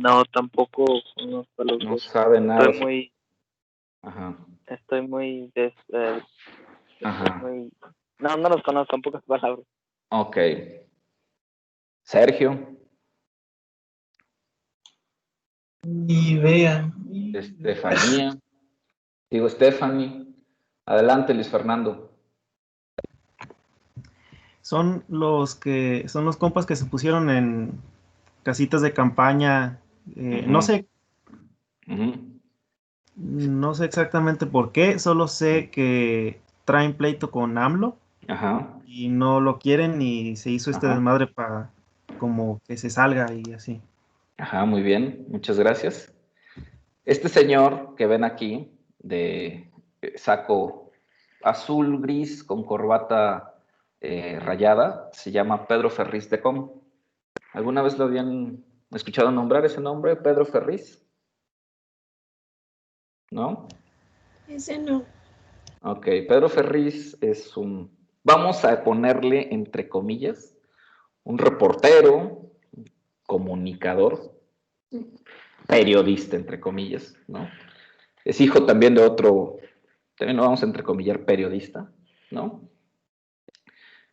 No, tampoco conozco a los No dos. sabe nada. Estoy muy, Ajá. estoy muy, Ajá. no, no los conozco en pocas palabras. Ok. Sergio. Ni idea. Estefanía. Digo, Stephanie. Adelante, Luis Fernando. Son los compas que se pusieron en casitas de campaña. No sé, no sé exactamente por qué, solo sé que traen pleito con AMLO. Ajá. Y no lo quieren y se hizo este Ajá. desmadre para como que se salga y así. Ajá, muy bien, muchas gracias. Este señor que ven aquí, de saco azul gris con corbata rayada, se llama Pedro Ferriz de Com. ¿Alguna vez lo habían escuchado nombrar ese nombre, Pedro Ferriz? ¿No? Ese no. Ok, Pedro Ferriz es vamos a ponerle entre comillas, un reportero, comunicador, periodista, entre comillas, ¿no? Es hijo también de otro, también lo vamos a entrecomillar, periodista, ¿no?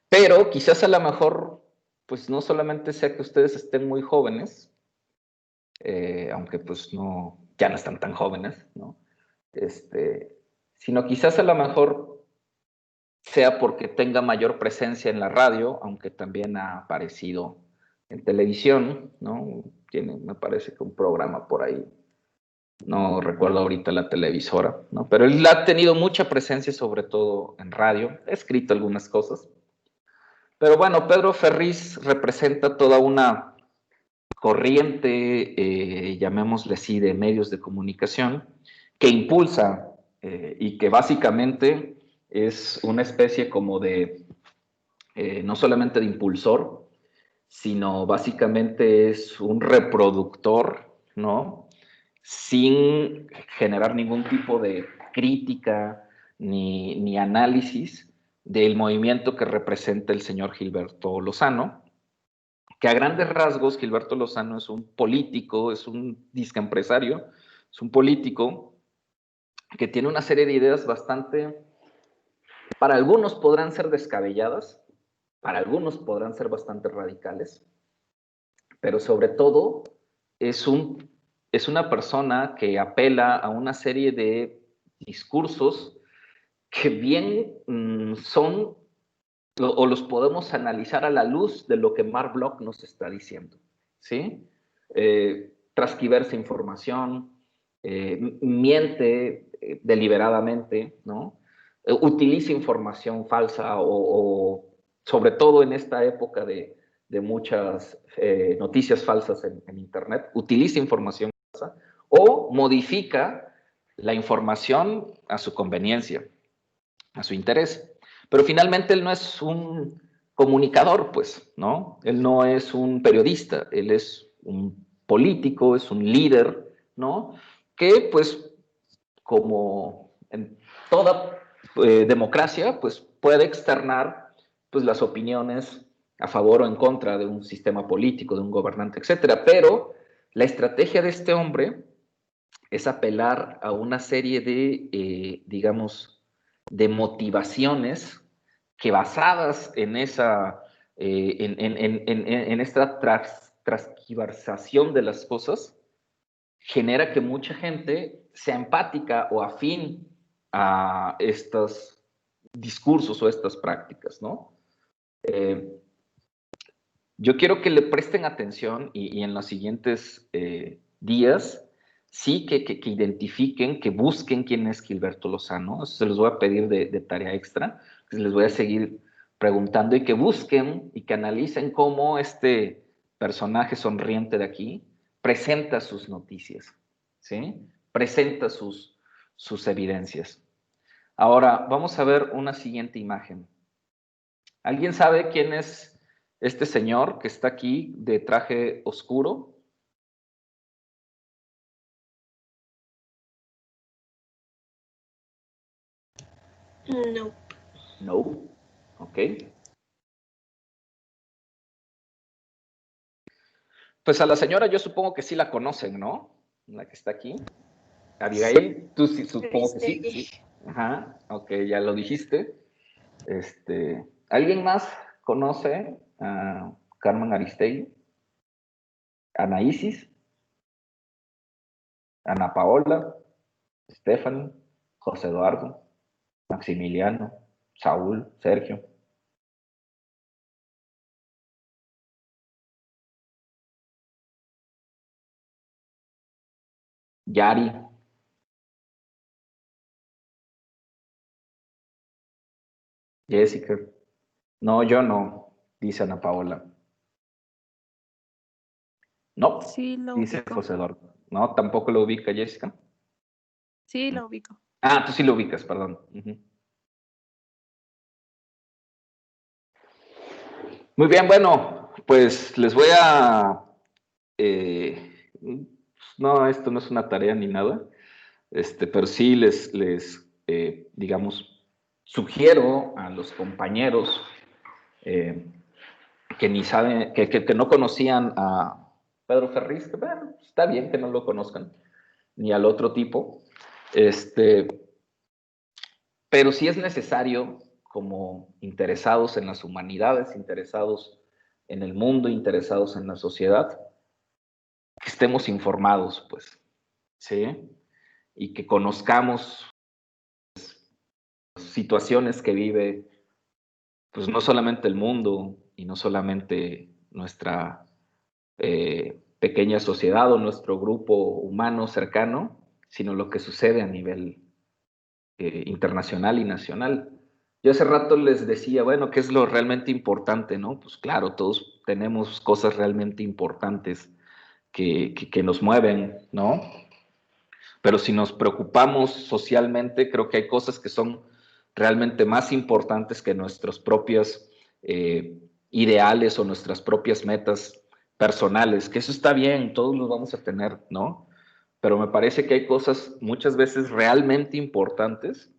Pero quizás a lo mejor, pues no solamente sea que ustedes estén muy jóvenes, aunque pues no, ya no están tan jóvenes, ¿no? Sino quizás a lo mejor sea porque tenga mayor presencia en la radio, aunque también ha aparecido en televisión, ¿no? Tiene, me parece que un programa por ahí, no recuerdo ahorita la televisora, ¿no? Pero él ha tenido mucha presencia, sobre todo en radio, ha escrito algunas cosas. Pero bueno, Pedro Ferriz representa toda una corriente, llamémosle así, de medios de comunicación, que impulsa y que básicamente es una especie como de, no solamente de impulsor, sino básicamente es un reproductor, ¿no? Sin generar ningún tipo de crítica ni análisis del movimiento que representa el señor Gilberto Lozano, que a grandes rasgos Gilberto Lozano es un político, es un disque empresario, es un político que tiene una serie de ideas bastante, para algunos podrán ser descabelladas, para algunos podrán ser bastante radicales, pero sobre todo es una persona que apela a una serie de discursos que bien son o los podemos analizar a la luz de lo que Mark Bloch nos está diciendo, ¿sí? Transquiversa información, miente deliberadamente, ¿no? Utiliza información falsa o sobre todo en esta época de de muchas noticias falsas en Internet, utiliza información falsa o modifica la información a su conveniencia, a su interés. Pero finalmente él no es un comunicador, pues, ¿no? Él no es un periodista, él es un político, es un líder, ¿no? Que, pues, como en toda democracia, pues, puede externar, pues, las opiniones a favor o en contra de un sistema político, de un gobernante, etcétera. Pero la estrategia de este hombre es apelar a una serie de, digamos, de motivaciones que basadas en esa, en esta transgiversación de las cosas, genera que mucha gente sea empática o afín a estos discursos o estas prácticas, ¿no? Yo quiero que le presten atención y en los siguientes días sí que identifiquen, que busquen quién es Gilberto Lozano. Eso se los voy a pedir de tarea extra. Entonces les voy a seguir preguntando y que busquen y que analicen cómo este personaje sonriente de aquí presenta sus noticias, ¿sí? Presenta sus evidencias. Ahora, vamos a ver una siguiente imagen. ¿Alguien sabe quién es este señor que está aquí de traje oscuro? No. No. Ok. Pues a la señora yo supongo que sí la conocen, ¿no? La que está aquí. Abigail, tú sí supongo que sí. Sí. Ajá, ok, ya lo dijiste. ¿Alguien más conoce a Carmen Aristegui? ¿Ana Isis? ¿Ana Paola? ¿Stephanie? ¿José Eduardo? ¿Maximiliano? ¿Saúl? ¿Sergio? ¿Yari? ¿Jessica? No, yo no, dice Ana Paola. No, Sí, lo dice ubico. José Eduardo. No, tampoco lo ubica Jessica. Sí, lo ubico. Ah, tú sí lo ubicas, perdón. Muy bien, bueno, pues les voy a... no, esto no es una tarea ni nada, pero sí les digamos, sugiero a los compañeros que ni saben, que no conocían a Pedro Ferriz, que bueno, está bien que no lo conozcan, ni al otro tipo, pero sí es necesario, como interesados en las humanidades, interesados en el mundo, interesados en la sociedad, que estemos informados, pues, ¿sí? Y que conozcamos situaciones que vive, pues, no solamente el mundo y no solamente nuestra pequeña sociedad o nuestro grupo humano cercano, sino lo que sucede a nivel internacional y nacional. Yo hace rato les decía, bueno, ¿qué es lo realmente importante, no? Pues claro, todos tenemos cosas realmente importantes que nos mueven, ¿no? Pero si nos preocupamos socialmente, creo que hay cosas que son realmente más importantes que nuestros propios ideales o nuestras propias metas personales, que eso está bien, todos los vamos a tener, ¿no? Pero me parece que hay cosas muchas veces realmente importantes,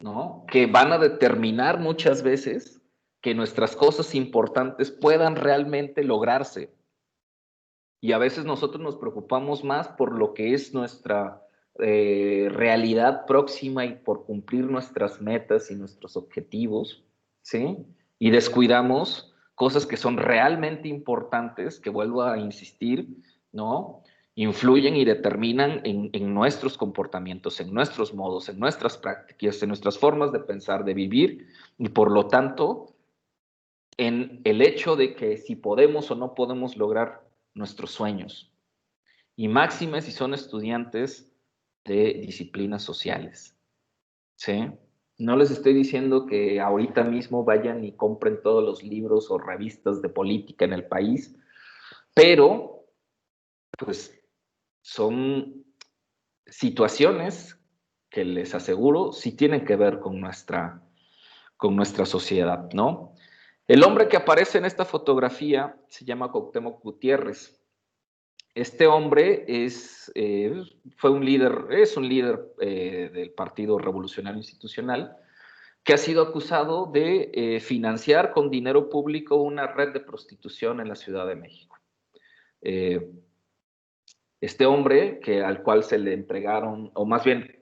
¿no? Que van a determinar muchas veces que nuestras cosas importantes puedan realmente lograrse. Y a veces nosotros nos preocupamos más por lo que es nuestra realidad próxima y por cumplir nuestras metas y nuestros objetivos, ¿sí? Y descuidamos cosas que son realmente importantes, que vuelvo a insistir, ¿no? Influyen y determinan en nuestros comportamientos, en nuestros modos, en nuestras prácticas, en nuestras formas de pensar, de vivir, y por lo tanto, en el hecho de que si podemos o no podemos lograr nuestros sueños. Y máxime si son estudiantes de disciplinas sociales, ¿sí? No les estoy diciendo que ahorita mismo vayan y compren todos los libros o revistas de política en el país, pero pues son situaciones que les aseguro sí tienen que ver con nuestra sociedad, ¿no? El hombre que aparece en esta fotografía se llama Cuauhtémoc Gutiérrez. Este hombre es un líder del Partido Revolucionario Institucional, que ha sido acusado de financiar con dinero público una red de prostitución en la Ciudad de México. Este hombre, al cual se le entregaron, o más bien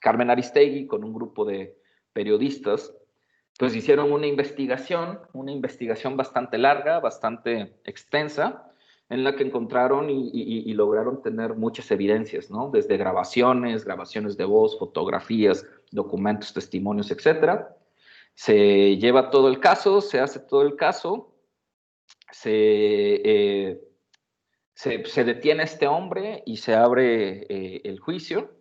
Carmen Aristegui con un grupo de periodistas, pues hicieron una investigación bastante larga, bastante extensa, en la que encontraron y lograron tener muchas evidencias, ¿no? Desde grabaciones de voz, fotografías, documentos, testimonios, etcétera. Se lleva todo el caso, se hace todo el caso, se detiene a este hombre y se abre el juicio.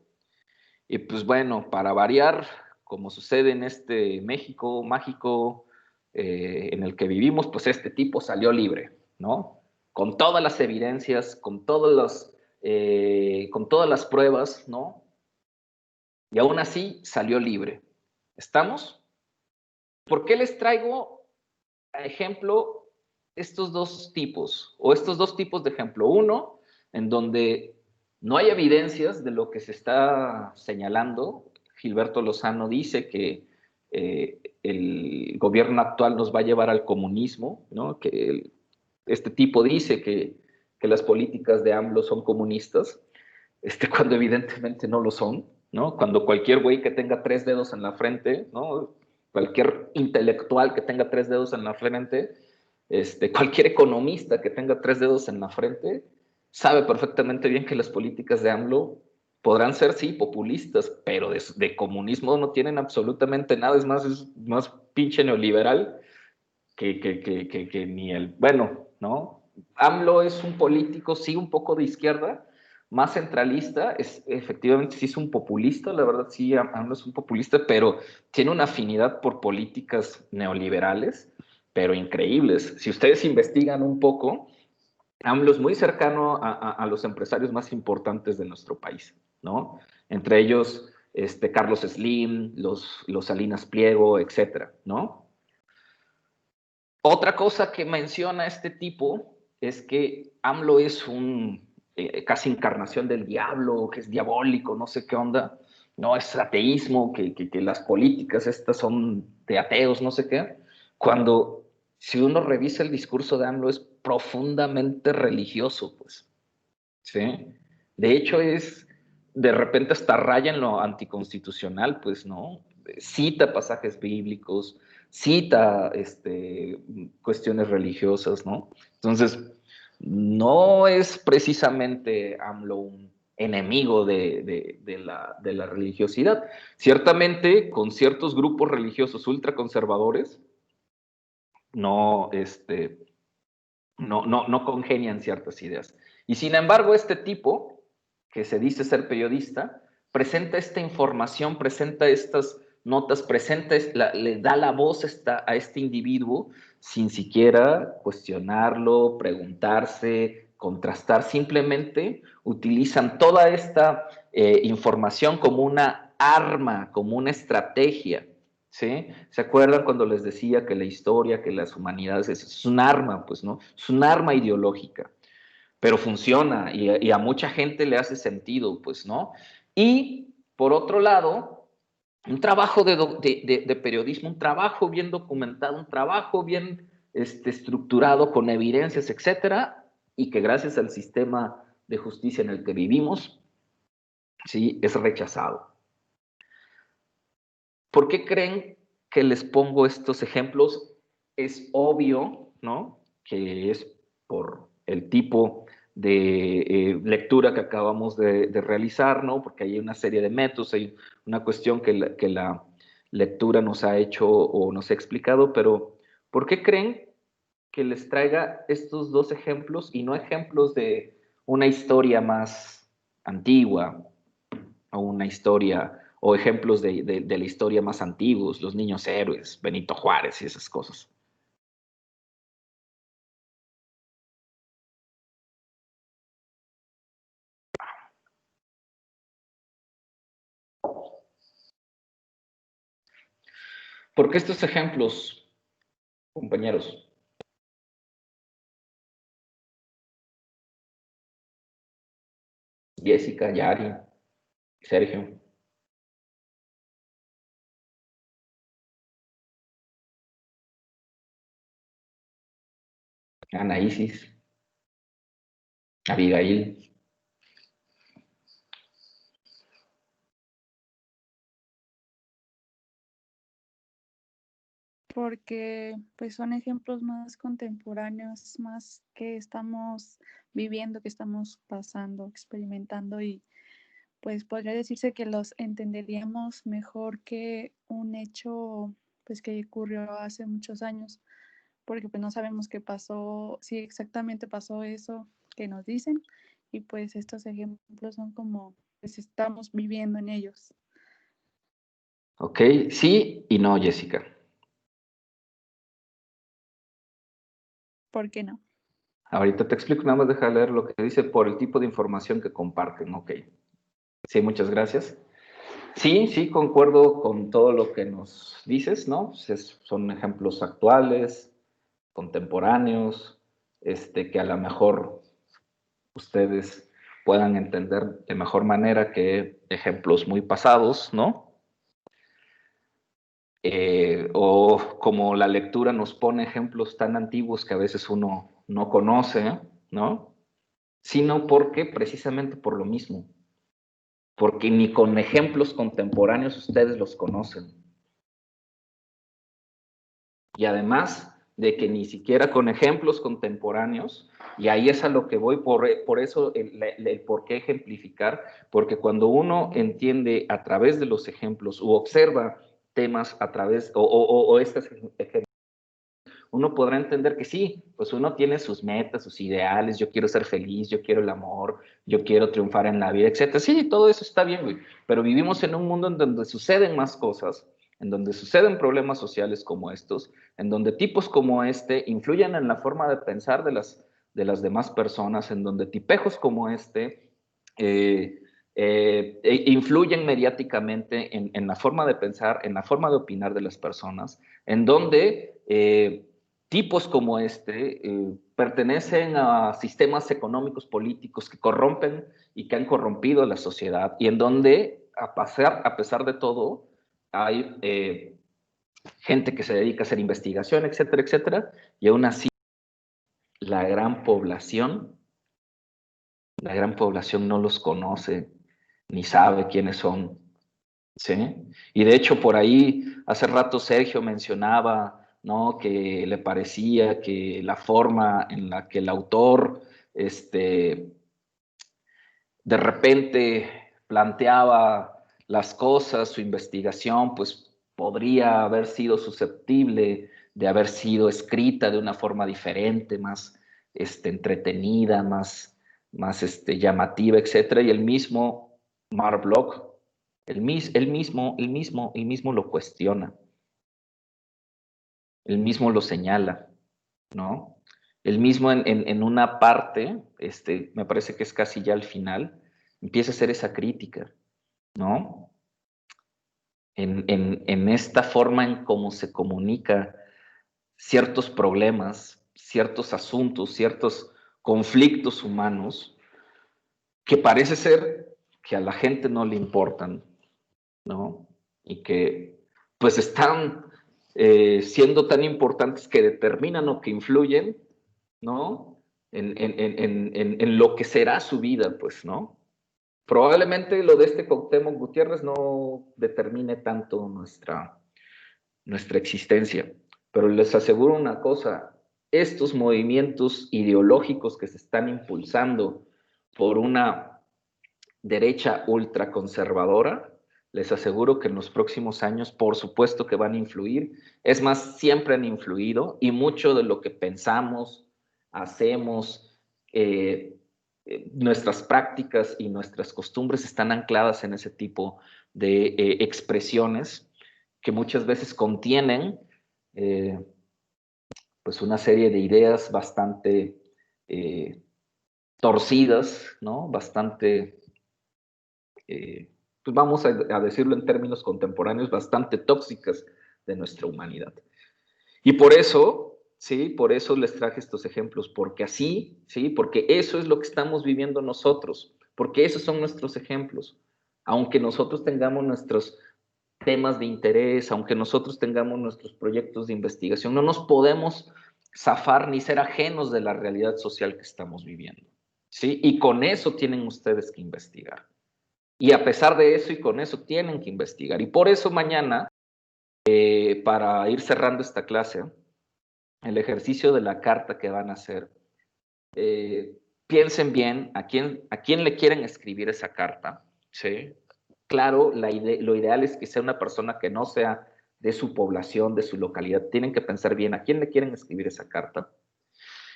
Y pues bueno, para variar, como sucede en este México mágico en el que vivimos, pues este tipo salió libre, ¿no? Con todas las evidencias, con todas las pruebas, ¿no? Y aún así salió libre. ¿Estamos? ¿Por qué les traigo a ejemplo estos dos tipos de ejemplo? Uno, en donde no hay evidencias de lo que se está señalando. Gilberto Lozano dice que el gobierno actual nos va a llevar al comunismo, ¿no? Que este tipo dice que las políticas de AMLO son comunistas, cuando evidentemente no lo son, ¿no? Cuando cualquier güey que tenga 3 dedos en la frente, ¿no? Cualquier intelectual que tenga 3 dedos en la frente, cualquier economista que tenga 3 dedos en la frente, sabe perfectamente bien que las políticas de AMLO podrán ser, sí, populistas, pero de comunismo no tienen absolutamente nada. Es más pinche neoliberal que ni el... Bueno, ¿no? AMLO es un político, sí, un poco de izquierda, más centralista, efectivamente sí es un populista, la verdad sí, AMLO es un populista, pero tiene una afinidad por políticas neoliberales, pero increíbles. Si ustedes investigan un poco, AMLO es muy cercano a los empresarios más importantes de nuestro país, ¿no? Entre ellos, Carlos Slim, los Salinas Pliego, etcétera, ¿no? Otra cosa que menciona este tipo es que AMLO es casi encarnación del diablo, que es diabólico, no sé qué onda, no, es ateísmo, que las políticas estas son de ateos, no sé qué, cuando si uno revisa el discurso de AMLO es profundamente religioso, pues, ¿sí? De hecho de repente hasta raya en lo anticonstitucional, pues, ¿no? Cita pasajes bíblicos, cita cuestiones religiosas, ¿no? Entonces, no es precisamente AMLO un enemigo de la religiosidad. Ciertamente, con ciertos grupos religiosos ultraconservadores, no congenian ciertas ideas. Y sin embargo, este tipo, que se dice ser periodista, presenta esta información, presenta estas notas, le da la voz a este individuo sin siquiera cuestionarlo, preguntarse, contrastar, simplemente utilizan toda esta información como una arma, como una estrategia, ¿sí? ¿Se acuerdan cuando les decía que la historia, que las humanidades es un arma, pues, ¿no? Es un arma ideológica, pero funciona y a mucha gente le hace sentido, pues, ¿no? Y, por otro lado, un trabajo de periodismo, un trabajo bien documentado, un trabajo bien estructurado, con evidencias, etcétera, y que gracias al sistema de justicia en el que vivimos, sí, es rechazado. ¿Por qué creen que les pongo estos ejemplos? Es obvio, ¿no? Que es por el tipo de lectura que acabamos de realizar, ¿no? Porque hay una serie de métodos, hay una cuestión que la lectura nos ha hecho o nos ha explicado, pero ¿por qué creen que les traiga estos dos ejemplos y no ejemplos de una historia más antigua o una historia O ejemplos de la historia más antiguos, los niños héroes, Benito Juárez y esas cosas. ¿Por qué estos ejemplos, compañeros? Jessica, Yari, Sergio. Ana Isis, Abigail. Porque pues son ejemplos más contemporáneos, más que estamos viviendo, que estamos pasando, experimentando, y pues podría decirse que los entenderíamos mejor que un hecho pues que ocurrió hace muchos años, porque pues no sabemos qué pasó, si exactamente pasó eso que nos dicen, y pues estos ejemplos son como pues estamos viviendo en ellos. Ok, sí y no, Jessica. ¿Por qué no? Ahorita te explico, nada más deja leer lo que dice por el tipo de información que comparten. Ok. Sí, muchas gracias. Sí, concuerdo con todo lo que nos dices, ¿no? Son ejemplos actuales, contemporáneos, que a lo mejor ustedes puedan entender de mejor manera que ejemplos muy pasados, ¿no? O como la lectura nos pone ejemplos tan antiguos que a veces uno no conoce, ¿no? Sino porque precisamente por lo mismo, porque ni con ejemplos contemporáneeos ustedes los conocen. Y además de que ni siquiera con ejemplos contemporáneos, y ahí es a lo que voy, por eso el por qué ejemplificar, porque cuando uno entiende a través de los ejemplos o observa temas a través, o estos ejemplos, uno podrá entender que sí, pues uno tiene sus metas, sus ideales, yo quiero ser feliz, yo quiero el amor, yo quiero triunfar en la vida, etc. Sí, todo eso está bien, güey, pero vivimos en un mundo en donde suceden más cosas, en donde suceden problemas sociales como estos, en donde tipos como este influyen en la forma de pensar de las demás personas, en donde tipejos como este influyen mediáticamente en la forma de pensar, en la forma de opinar de las personas, en donde tipos como pertenecen a sistemas económicos políticos que corrompen y que han corrompido a la sociedad, y en donde, a pesar de todo, hay gente que se dedica a hacer investigación, etcétera, etcétera, y aún así la gran población no los conoce, ni sabe quiénes son, ¿sí? Y de hecho por ahí, hace rato Sergio mencionaba, ¿no?, que le parecía que la forma en la que el autor, de repente planteaba las cosas, su investigación, pues podría haber sido susceptible de haber sido escrita de una forma diferente, más entretenida, más llamativa, etcétera. Y el mismo Mark Bloch, él mismo lo cuestiona, él mismo lo señala, ¿no? Él mismo en una parte, me parece que es casi ya al final, empieza a hacer esa crítica, ¿no? En esta forma en cómo se comunica ciertos problemas, ciertos asuntos, ciertos conflictos humanos, que parece ser que a la gente no le importan, ¿no? Y que pues están siendo tan importantes que determinan o que influyen, ¿no? En lo que será su vida, pues, ¿no? Probablemente lo de Cuauhtémoc Gutiérrez no determine tanto nuestra existencia, pero les aseguro una cosa, estos movimientos ideológicos que se están impulsando por una derecha ultraconservadora, les aseguro que en los próximos años, por supuesto que van a influir. Es más, siempre han influido, y mucho de lo que pensamos, hacemos, nuestras prácticas y nuestras costumbres están ancladas en ese tipo de expresiones que muchas veces contienen pues una serie de ideas bastante torcidas, ¿no? Bastante, pues vamos a decirlo en términos contemporáneos, bastante tóxicas de nuestra humanidad. Y por eso, sí, por eso les traje estos ejemplos, porque así, sí, porque eso es lo que estamos viviendo nosotros, porque esos son nuestros ejemplos. Aunque nosotros tengamos nuestros temas de interés, aunque nosotros tengamos nuestros proyectos de investigación, no nos podemos zafar ni ser ajenos de la realidad social que estamos viviendo, ¿sí? Y con eso tienen ustedes que investigar. Y a pesar de eso y con eso tienen que investigar. Y por eso mañana, para ir cerrando esta clase, el ejercicio de la carta que van a hacer, piensen bien a quién le quieren escribir esa carta, ¿sí? Claro, lo ideal es que sea una persona que no sea de su población, de su localidad. Tienen que pensar bien a quién le quieren escribir esa carta.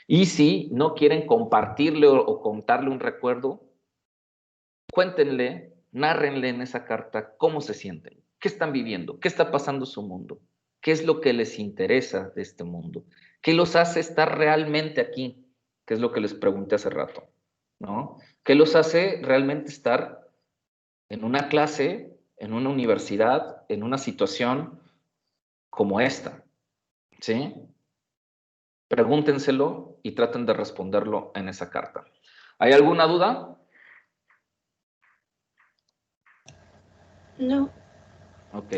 Y si no quieren compartirle o contarle un recuerdo, cuéntenle, nárrenle en esa carta cómo se sienten, qué están viviendo, qué está pasando en su mundo, qué es lo que les interesa de este mundo, qué los hace estar realmente aquí, que es lo que les pregunté hace rato, ¿no? ¿Qué los hace realmente estar en una clase, en una universidad, en una situación como esta? ¿Sí? Pregúntenselo y traten de responderlo en esa carta. ¿Hay alguna duda? No. Ok,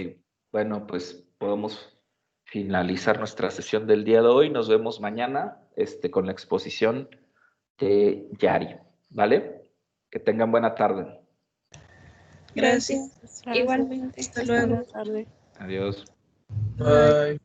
bueno, pues podemos finalizar nuestra sesión del día de hoy. Nos vemos mañana con la exposición de Yari, ¿vale? Que tengan buena tarde. Gracias. Gracias. Igualmente. Hasta luego. Buenas tardes. Adiós. Bye.